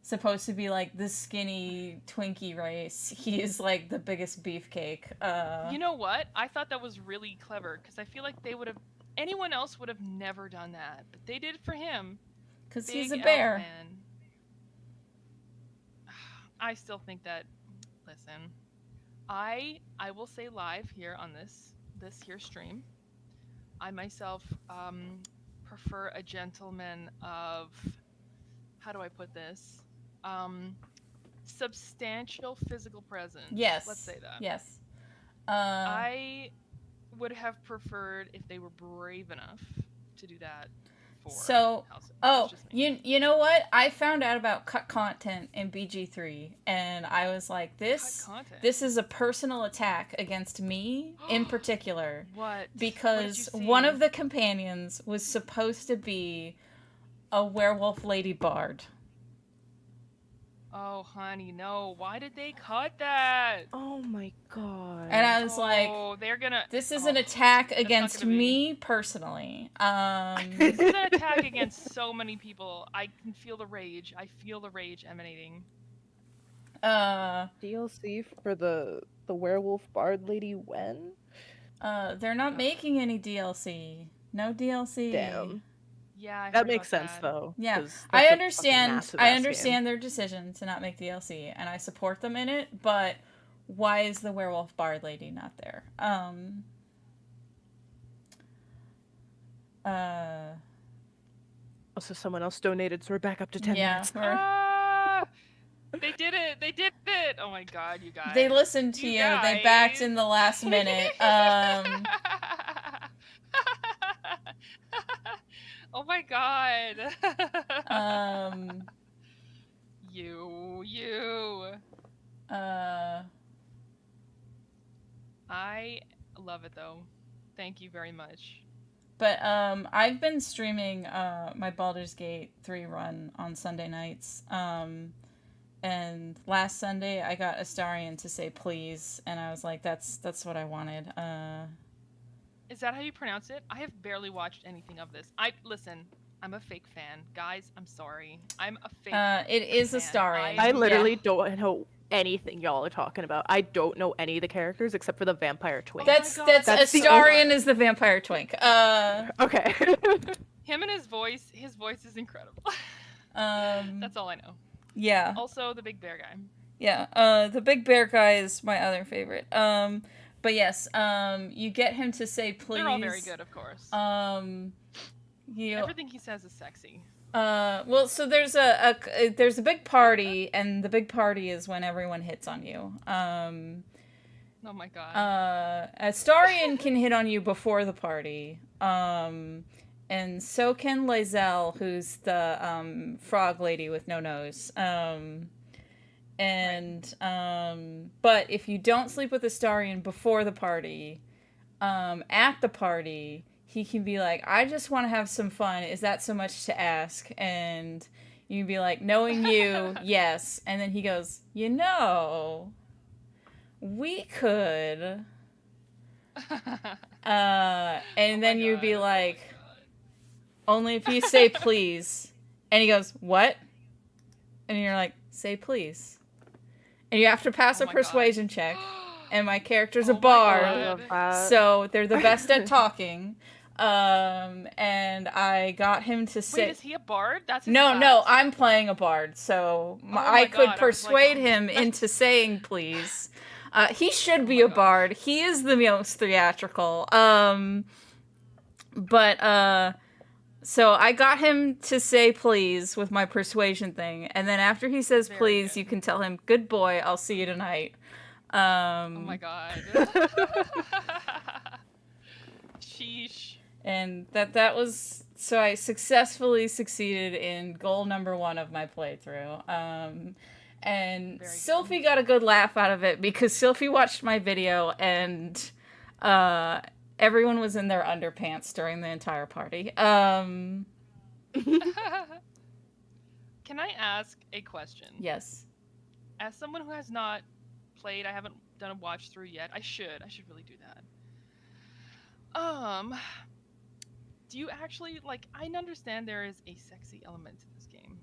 supposed to be like the skinny Twinkie race. He is like the biggest beefcake. You know what? I thought that was really clever because I feel like anyone else would have never done that, but they did it for him. Because he's a Big bear. elf man. I still think that. Listen, I will say live here on this here stream. I myself prefer a gentleman of, how do I put this? Substantial physical presence. Yes. Let's say that. Yes. I would have preferred if they were brave enough to do that for So, Halson. oh, That's just me. you know what? I found out about cut content in BG3, and I was like, Cut content. this is a personal attack against me in particular. What? Because What did you one see? of the companions was supposed to be a werewolf lady bard. Oh, honey, no. Why did they cut that? Oh my god. And I was like, Oh, they're gonna. this is Oh, an attack that's not against gonna be. me personally. This is an attack against so many people. I can feel the rage. I feel the rage emanating. DLC for the werewolf bard lady when? They're not making any DLC. No DLC. Damn. Yeah, I That heard makes about sense that. though. Yeah, 'cause that's I a fucking understand. massive I ass understand their decision to not make DLC, and I support them in it. But why is the werewolf bard lady not there? Game. Also, someone else donated, so we're back up to 10 Yeah, minutes. Ah! They did it! They did it! Oh my god, you guys. they listened to you. They backed guys. in the last minute. Oh my god. You. I love it though. Thank you very much. But I've been streaming my Baldur's Gate 3 run on Sunday nights. And last Sunday I got Astarion to say please, and I was like, that's what I wanted. Is that how you pronounce it? I have barely watched anything of this. Listen, I'm a fake fan. Guys, I'm sorry. I'm a fake it is fan. Astarion. I literally don't know anything y'all are talking about. I don't know any of the characters except for the vampire twink. That's my God. That's the Astarion is the vampire twink. Okay. Him and his voice is incredible. That's all I know. Yeah. Also, the big bear guy. Yeah, the big bear guy is my other favorite. But yes, you get him to say please. They're all very good, of course. Everything he says is sexy. Well, so there's there's a big party, and the big party is when everyone hits on you. Oh my god. Astarion can hit on you before the party. And so can Lae'zel, who's the frog lady with no nose. But if you don't sleep with Astarion before the party, at the party, he can be like, I just want to have some fun. Is that so much to ask? And you can be like, knowing you, yes. And then he goes, we could. And then you'd be like, only if you say please. And he goes, what? And you're like, say please. And you have to pass a persuasion check. And my character's a bard. So they're the best at talking. And I got him to say... Wait, is he a bard? That's his No, class. I'm playing a bard. So I could persuade him into saying please. He should be a bard. He is the most theatrical. So I got him to say please with my persuasion thing, and then after he says please, you can tell him, good boy, I'll see you tonight. Oh my god. Sheesh. And that was... So I successfully succeeded in goal number 1 of my playthrough. And Sylphy got a good laugh out of it, because Sylphy watched my video, and everyone was in their underpants during the entire party. Can I ask a question? Yes. As someone who has not played, I haven't done a watch through yet. I should really do that. Do you actually, like, I understand there is a sexy element to this game.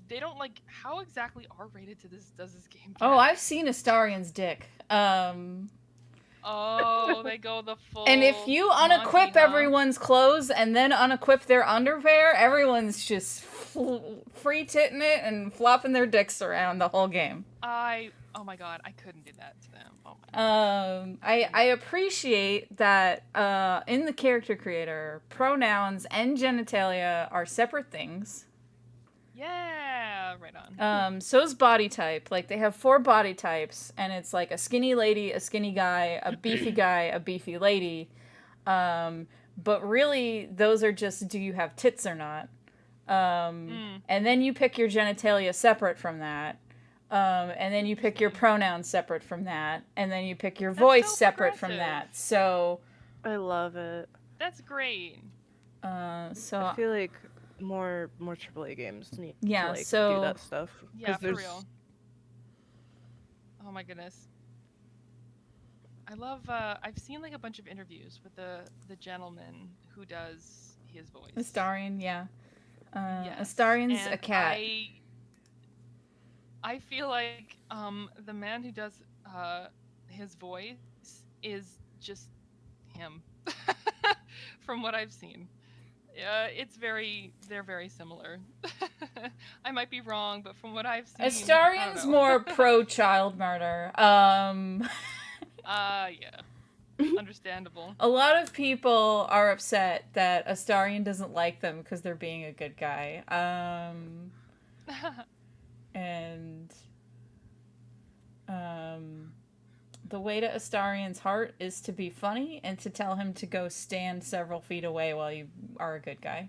They don't, like, how exactly R-rated does this game get? Oh, I've seen Astarion's dick. Oh, they go the full... And if you unequip everyone's clothes and then unequip their underwear, everyone's just free-titting it and flopping their dicks around the whole game. Oh my god, I couldn't do that to them. Oh my god. I appreciate that in the character creator, pronouns and genitalia are separate things. Yeah, right on. So is body type. Like, they have 4 body types, and it's like a skinny lady, a skinny guy, a beefy lady. But really, those are just, do you have tits or not? And then you pick your genitalia separate from that. And then you pick your pronouns separate from that. And then you pick your voice separate from that. So... I love it. That's great. I feel like more AAA games need Yeah, to like so- do that stuff. Yeah, 'Cause for there's real. Oh my goodness. I love I've seen like a bunch of interviews with the gentleman who does his voice. Astarion, yeah. Yes. Astarion's a And cat. I feel like the man who does his voice is just him. From what I've seen. They're very similar. I might be wrong, but from what I've seen, I don't Astarion's know. more pro child murder. Yeah. Understandable. A lot of people are upset that Astarion doesn't like them because they're being a good guy. And the way to Astarion's heart is to be funny and to tell him to go stand several feet away while you are a good guy.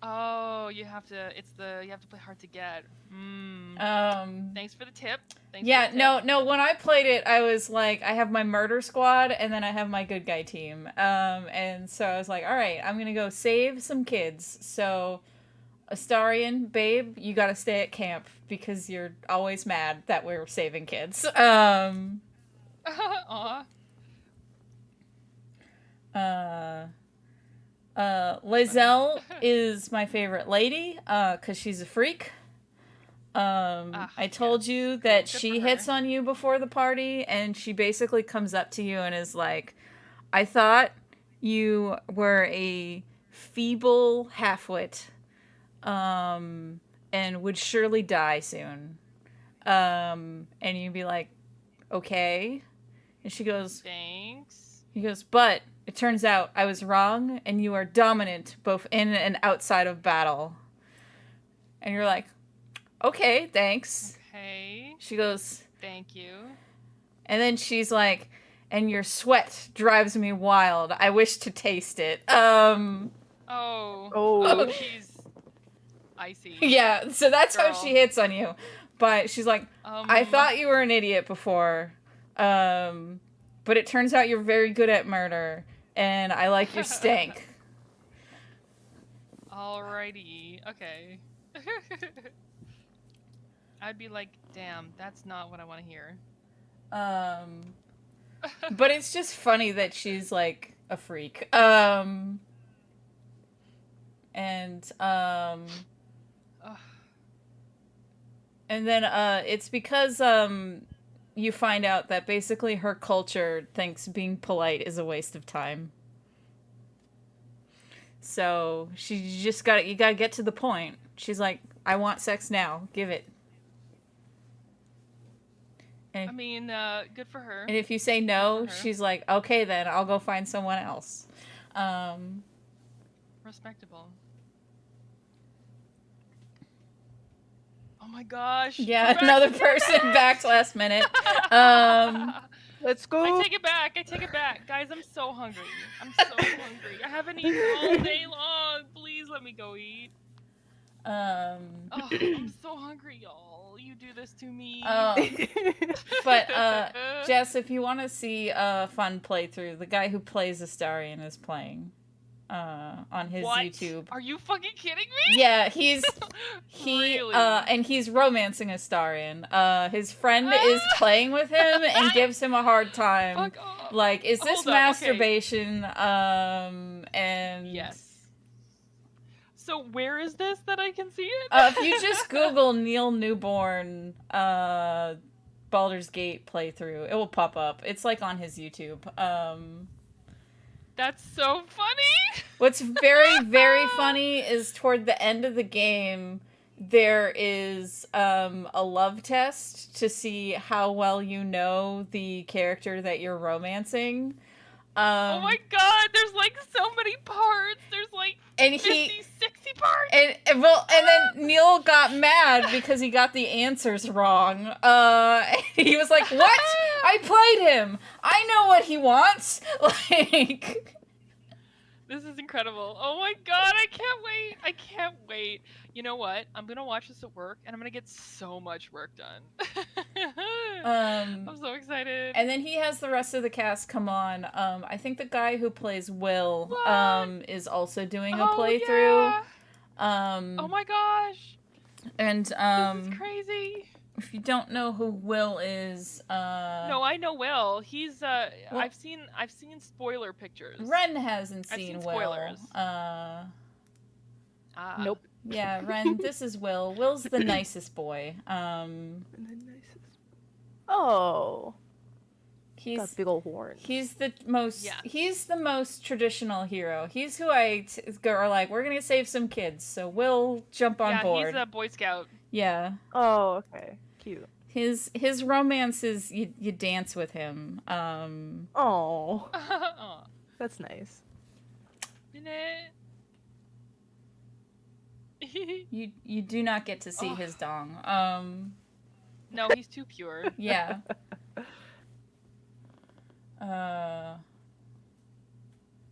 Oh, you have to play hard to get. Thanks for the tip. Yeah, no, when I played it, I was like, I have my murder squad, and then I have my good guy team. And so I was like, all right, I'm gonna go save some kids. So, Astarion, babe, you gotta stay at camp, because you're always mad that we're saving kids. Aw. Lizelle is my favorite lady, because she's a freak. I told you that Good she for her. hits on you before the party, and she basically comes up to you and is like, I thought you were a feeble halfwit, and would surely die soon. And you'd be like, okay. And she goes, Thanks. he goes, but it turns out I was wrong, and you are dominant both in and outside of battle. And you're like, okay, thanks. Okay. She goes, Thank you. and then she's like, and your sweat drives me wild. I wish to taste it. Oh. Oh. She's icy. Yeah, so that's how Girl. she hits on you. But she's like, I thought you were an idiot before. But it turns out you're very good at murder, and I like your stank. Alrighty. Okay. I'd be like, damn, that's not what I want to hear. But it's just funny that she's like a freak. Ugh. And then it's because you find out that basically her culture thinks being polite is a waste of time. So you gotta get to the point. She's like, I want sex now. Give it. I mean, good for her. And if you say no, Good for her. she's like, okay, then I'll go find someone else. Respectable. Oh my gosh. Yeah, we're back another to person back. back last minute. Let's go. I take it back. Guys, I'm so hungry. I'm so hungry. I haven't eaten all day long. Please let me go eat. Oh, I'm so hungry, y'all. You do this to me. But Jess, if you want to see a fun playthrough, the guy who plays Astarion is playing on his What? YouTube. Are you fucking kidding me? Yeah, Really? and he's romancing Astarion. His friend is playing with him and gives him a hard time. Fuck off. Like, is this Hold up, okay. masturbation? And Yes. So where is this that I can see it? if you just Google Neil Newborn Baldur's Gate playthrough, it will pop up. It's like on his YouTube. That's so funny. What's very, very funny is toward the end of the game, there is a love test to see how well you know the character that you're romancing. Oh my god, there's like so many parts. There's like and 50, 60 parts. And then Neil got mad because he got the answers wrong. He was like, "What? I played him. I know what he wants." Like, This is incredible. Oh my god, I can't wait. I can't wait. You know what? I'm going to watch this at work and I'm going to get so much work done. I'm so excited. and then he has the rest of the cast come on. I think the guy who plays Will What? is also doing a playthrough. Oh my gosh! And This is crazy. if you don't know who Will is, No, I know Will. He's Well- I've seen spoiler pictures. Ren hasn't I've seen seen Will. spoilers. Nope. Yeah, Ren, this is Will. Will's the nicest boy. And the nicest. Oh, He's got big old horns. He's the most. Yeah. He's the most traditional hero. He's who I are like. We're gonna save some kids, so we'll jump on Yeah, board. he's a Boy Scout. Yeah. Oh, okay. Cute. His romance is you dance with him. Oh, Aw, that's nice. isn't it? You do not get to see Oh. his dong. No, he's too pure. Yeah. Oh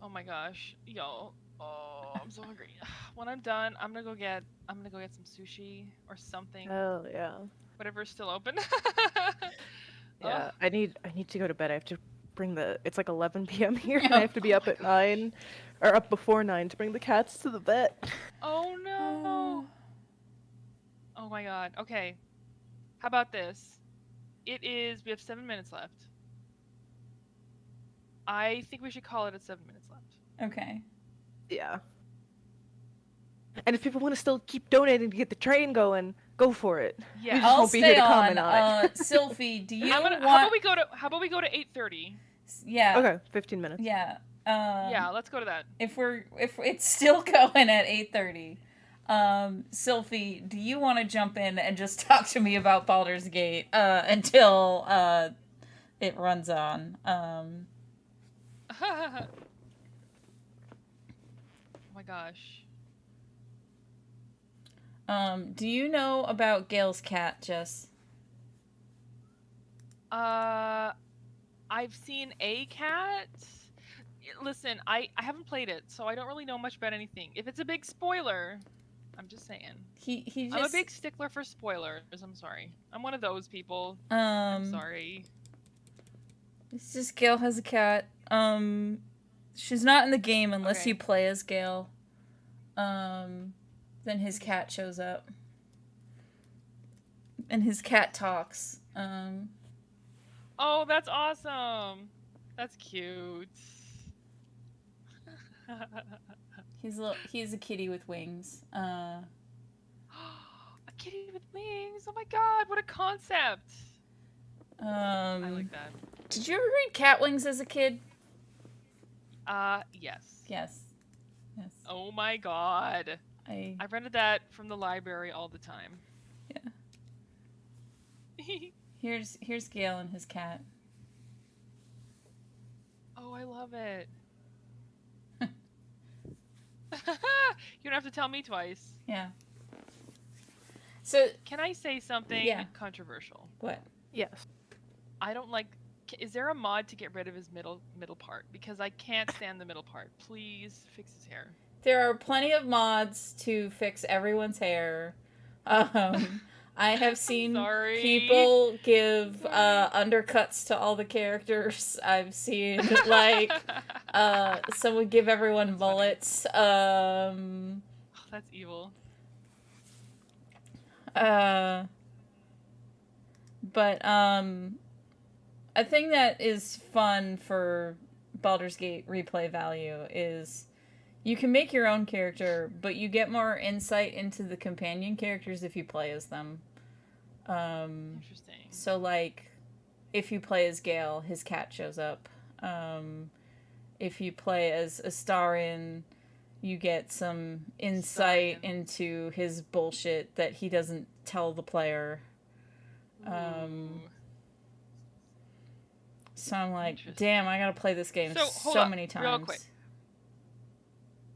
my gosh, yo. Oh, I'm so hungry. When I'm done, I'm gonna go get some sushi or something. Hell yeah. Whatever's still open. Yeah, I need to go to bed. I have to bring it's like 11 p.m. here, and I have to be up at 9, or up before 9 to bring the cats to the vet. Oh no. Oh my god. Okay. How about this? We have 7 minutes left. I think we should call it at 7 minutes left. Okay. Yeah. And if people want to still keep donating to get the train going, go for it. Yeah. We just I'll won't be stay here to on. comment on it. Sylphy, do you How want? about we go to 8:30? Yeah. Okay, 15 minutes. Yeah. Yeah, let's go to that. If it's still going at 8:30, Sylphy, do you want to jump in and just talk to me about Baldur's Gate until it runs on? Oh my gosh. Do you know about Gail's cat, Jess? I've seen a cat. Listen, I haven't played it, so I don't really know much about anything. If it's a big spoiler, I'm just saying. He just. I'm a big stickler for spoilers. I'm sorry. I'm one of those people. I'm sorry. It's just Gail has a cat. She's not in the game unless Okay. you play as Gail. Then his cat shows up. And his cat talks. Oh, that's awesome. That's cute. He's a kitty with wings. A kitty with wings. Oh my god, what a concept. I like that. Did you ever read Cat Wings as a kid? Yes. Yes. Oh my god. I I rented that from the library all the time. Yeah. here's Gail and his cat. Oh, I love it. You don't have to tell me twice. Yeah. So Can I say something Yeah. controversial? what? Yes. I don't like. Is there a mod to get rid of his middle part? Because I can't stand the middle part. Please fix his hair. There are plenty of mods to fix everyone's hair. I have seen sorry. people give undercuts to all the characters. I've seen like someone give everyone bullets. Oh, that's evil. But a thing that is fun for Baldur's Gate replay value is you can make your own character, but you get more insight into the companion characters if you play as them. Interesting. So, like, if you play as Gale, his cat shows up. If you play as Astarion, you get some insight Astarion. into his bullshit that he doesn't tell the player. Ooh. So I'm like, Interesting. damn, I gotta play this game So, hold so up, many times. real quick.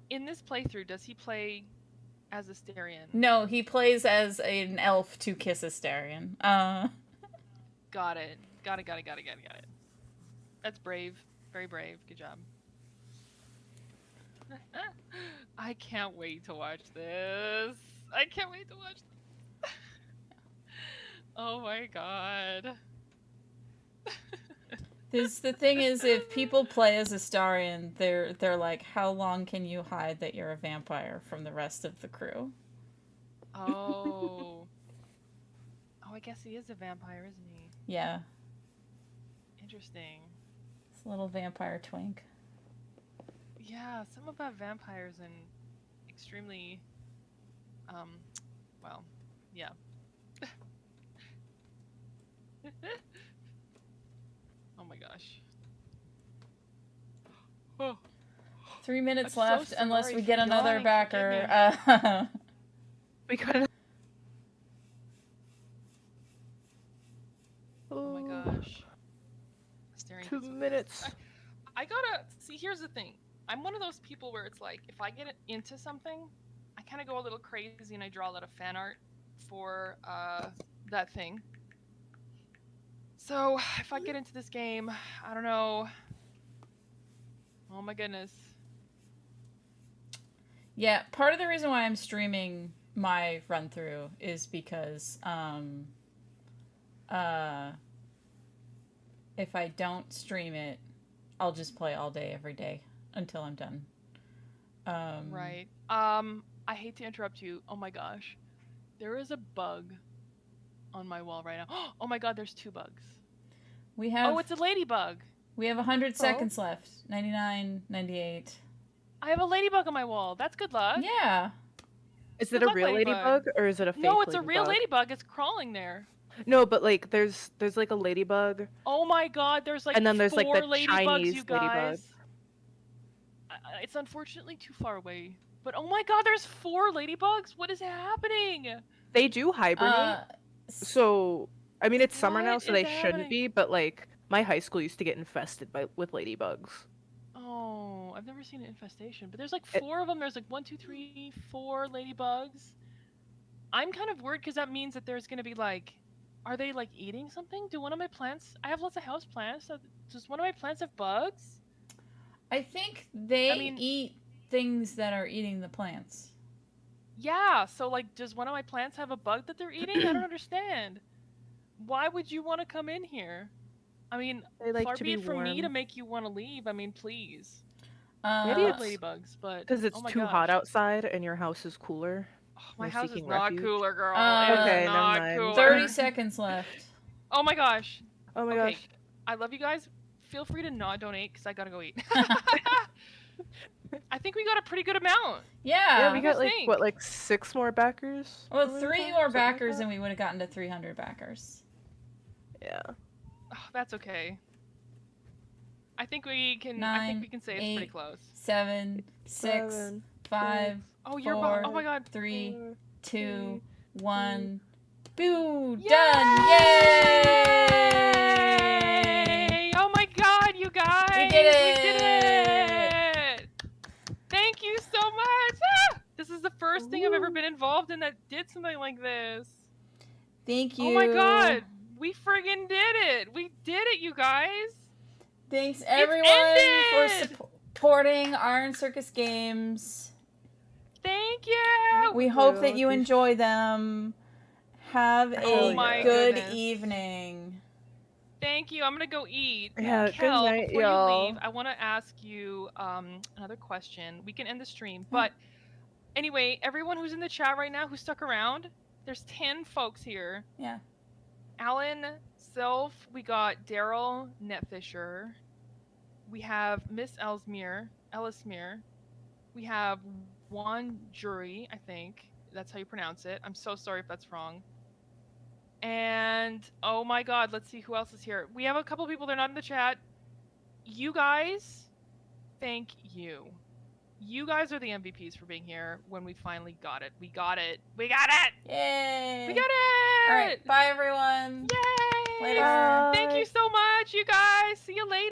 In this playthrough, does he play as Astarion? No, he plays as an elf to kiss Astarion. Got it. Got it. That's brave. Very brave. Good job. I can't wait to watch this. Oh my god. The thing is, if people play as Astarion, they're like, how long can you hide that you're a vampire from the rest of the crew? Oh. Oh, I guess he is a vampire, isn't he? Yeah, Interesting. it's a little vampire twink. Yeah, some about vampires and extremely, well, yeah. Oh my gosh. Oh, 3 minutes I'm so left, unless sorry we for get another yawning, backer. We got. Oh my gosh. Staring 2 minutes. I gotta see. Here's the thing. I'm one of those people where it's like, if I get into something, I kind of go a little crazy and I draw a lot of fan art for that thing. So if I get into this game, I don't know. Oh my goodness. Yeah, part of the reason why I'm streaming my run through is because if I don't stream it, I'll just play all day every day until I'm done. Right. I hate to interrupt you. Oh my gosh. There is a bug on my wall right now. Oh my god, there's 2 bugs. We have Oh, it's a ladybug. we have 100 seconds left. 99, 98. I have a ladybug on my wall. That's good luck. Yeah. Is Good it a luck, real ladybug or is it a fake No, it's a real ladybug? ladybug. It's crawling there. No, but like there's like a ladybug. Oh my god, there's like And then there's, 4 like, the ladybugs, Chinese you guys. ladybug. It's unfortunately too far away. But oh my god, there's 4 ladybugs? What is happening? They do hibernate. So I mean it's summer now, What so is they shouldn't happening? be, but like my high school used to get infested with ladybugs. Oh, I've never seen an infestation. But there's like It- 4 of them. There's like 1, 2, 3, 4 ladybugs. I'm kind of worried because that means that there's going to be like, are they like eating something? Do one of my plants, I have lots of house plants. So does one of my plants have bugs? I think they I mean- eat things that are eating the plants. Yeah, so like, does one of my plants have a bug that they're eating? I don't understand. Why would you want to come in here? I mean, They like far to be be it from me to warm. make you want to leave. I mean, please. Maybe I love it's ladybugs, but because it's oh my too gosh. hot outside and your house is cooler. Oh, my You're house is seeking not refuge? cooler, girl. Okay, It is never not mind. cooler. 30 seconds left. Oh my gosh. Oh my Okay, gosh. I love you guys. Feel free to not donate because I gotta go eat. I think we got a pretty good amount. Yeah. Yeah, we you got guys like think? what, like 6 more backers? Well, Something 3 like more that? backers and we would have gotten to 300 backers. Yeah. Oh, that's okay. I think we can. 9, I think we can say it's pretty 8, close. 7, 6, 7, 5, Oh, you're. 4, Oh my god. 3, 4, 2, 1. Boo! Yay! Done! Yay! Oh my god, you guys! We did We did it! Thank you so much! Ah! This is the first thing I've ever been involved in that did something like this. Thank you. Oh my god! We friggin' did it! We did it, you guys! Thanks everyone for ended! supporting Iron Circus Games. Thank you! We hope that you enjoy them. Have Oh a my good goodness. evening. Thank you. I'm gonna go eat. Yeah, Kel, good night, before y'all. you leave, I want to ask you another question. We can end the stream, but anyway, everyone who's in the chat right now who stuck around, there's 10 folks here. Yeah. Alan, Sylph, we got Daryl, Netfisher, we have Miss Ellesmere, we have Juan Jury, I think that's how you pronounce it. I'm so sorry if that's wrong. And oh my god, let's see who else is here. We have a couple people, they're not in the chat. You guys, thank you. You guys are the MVPs for being here when we finally got it. We got it. We got it! Yay. We got it! All right. Bye, everyone. Yay! Later. Thank you so much, you guys. See you later.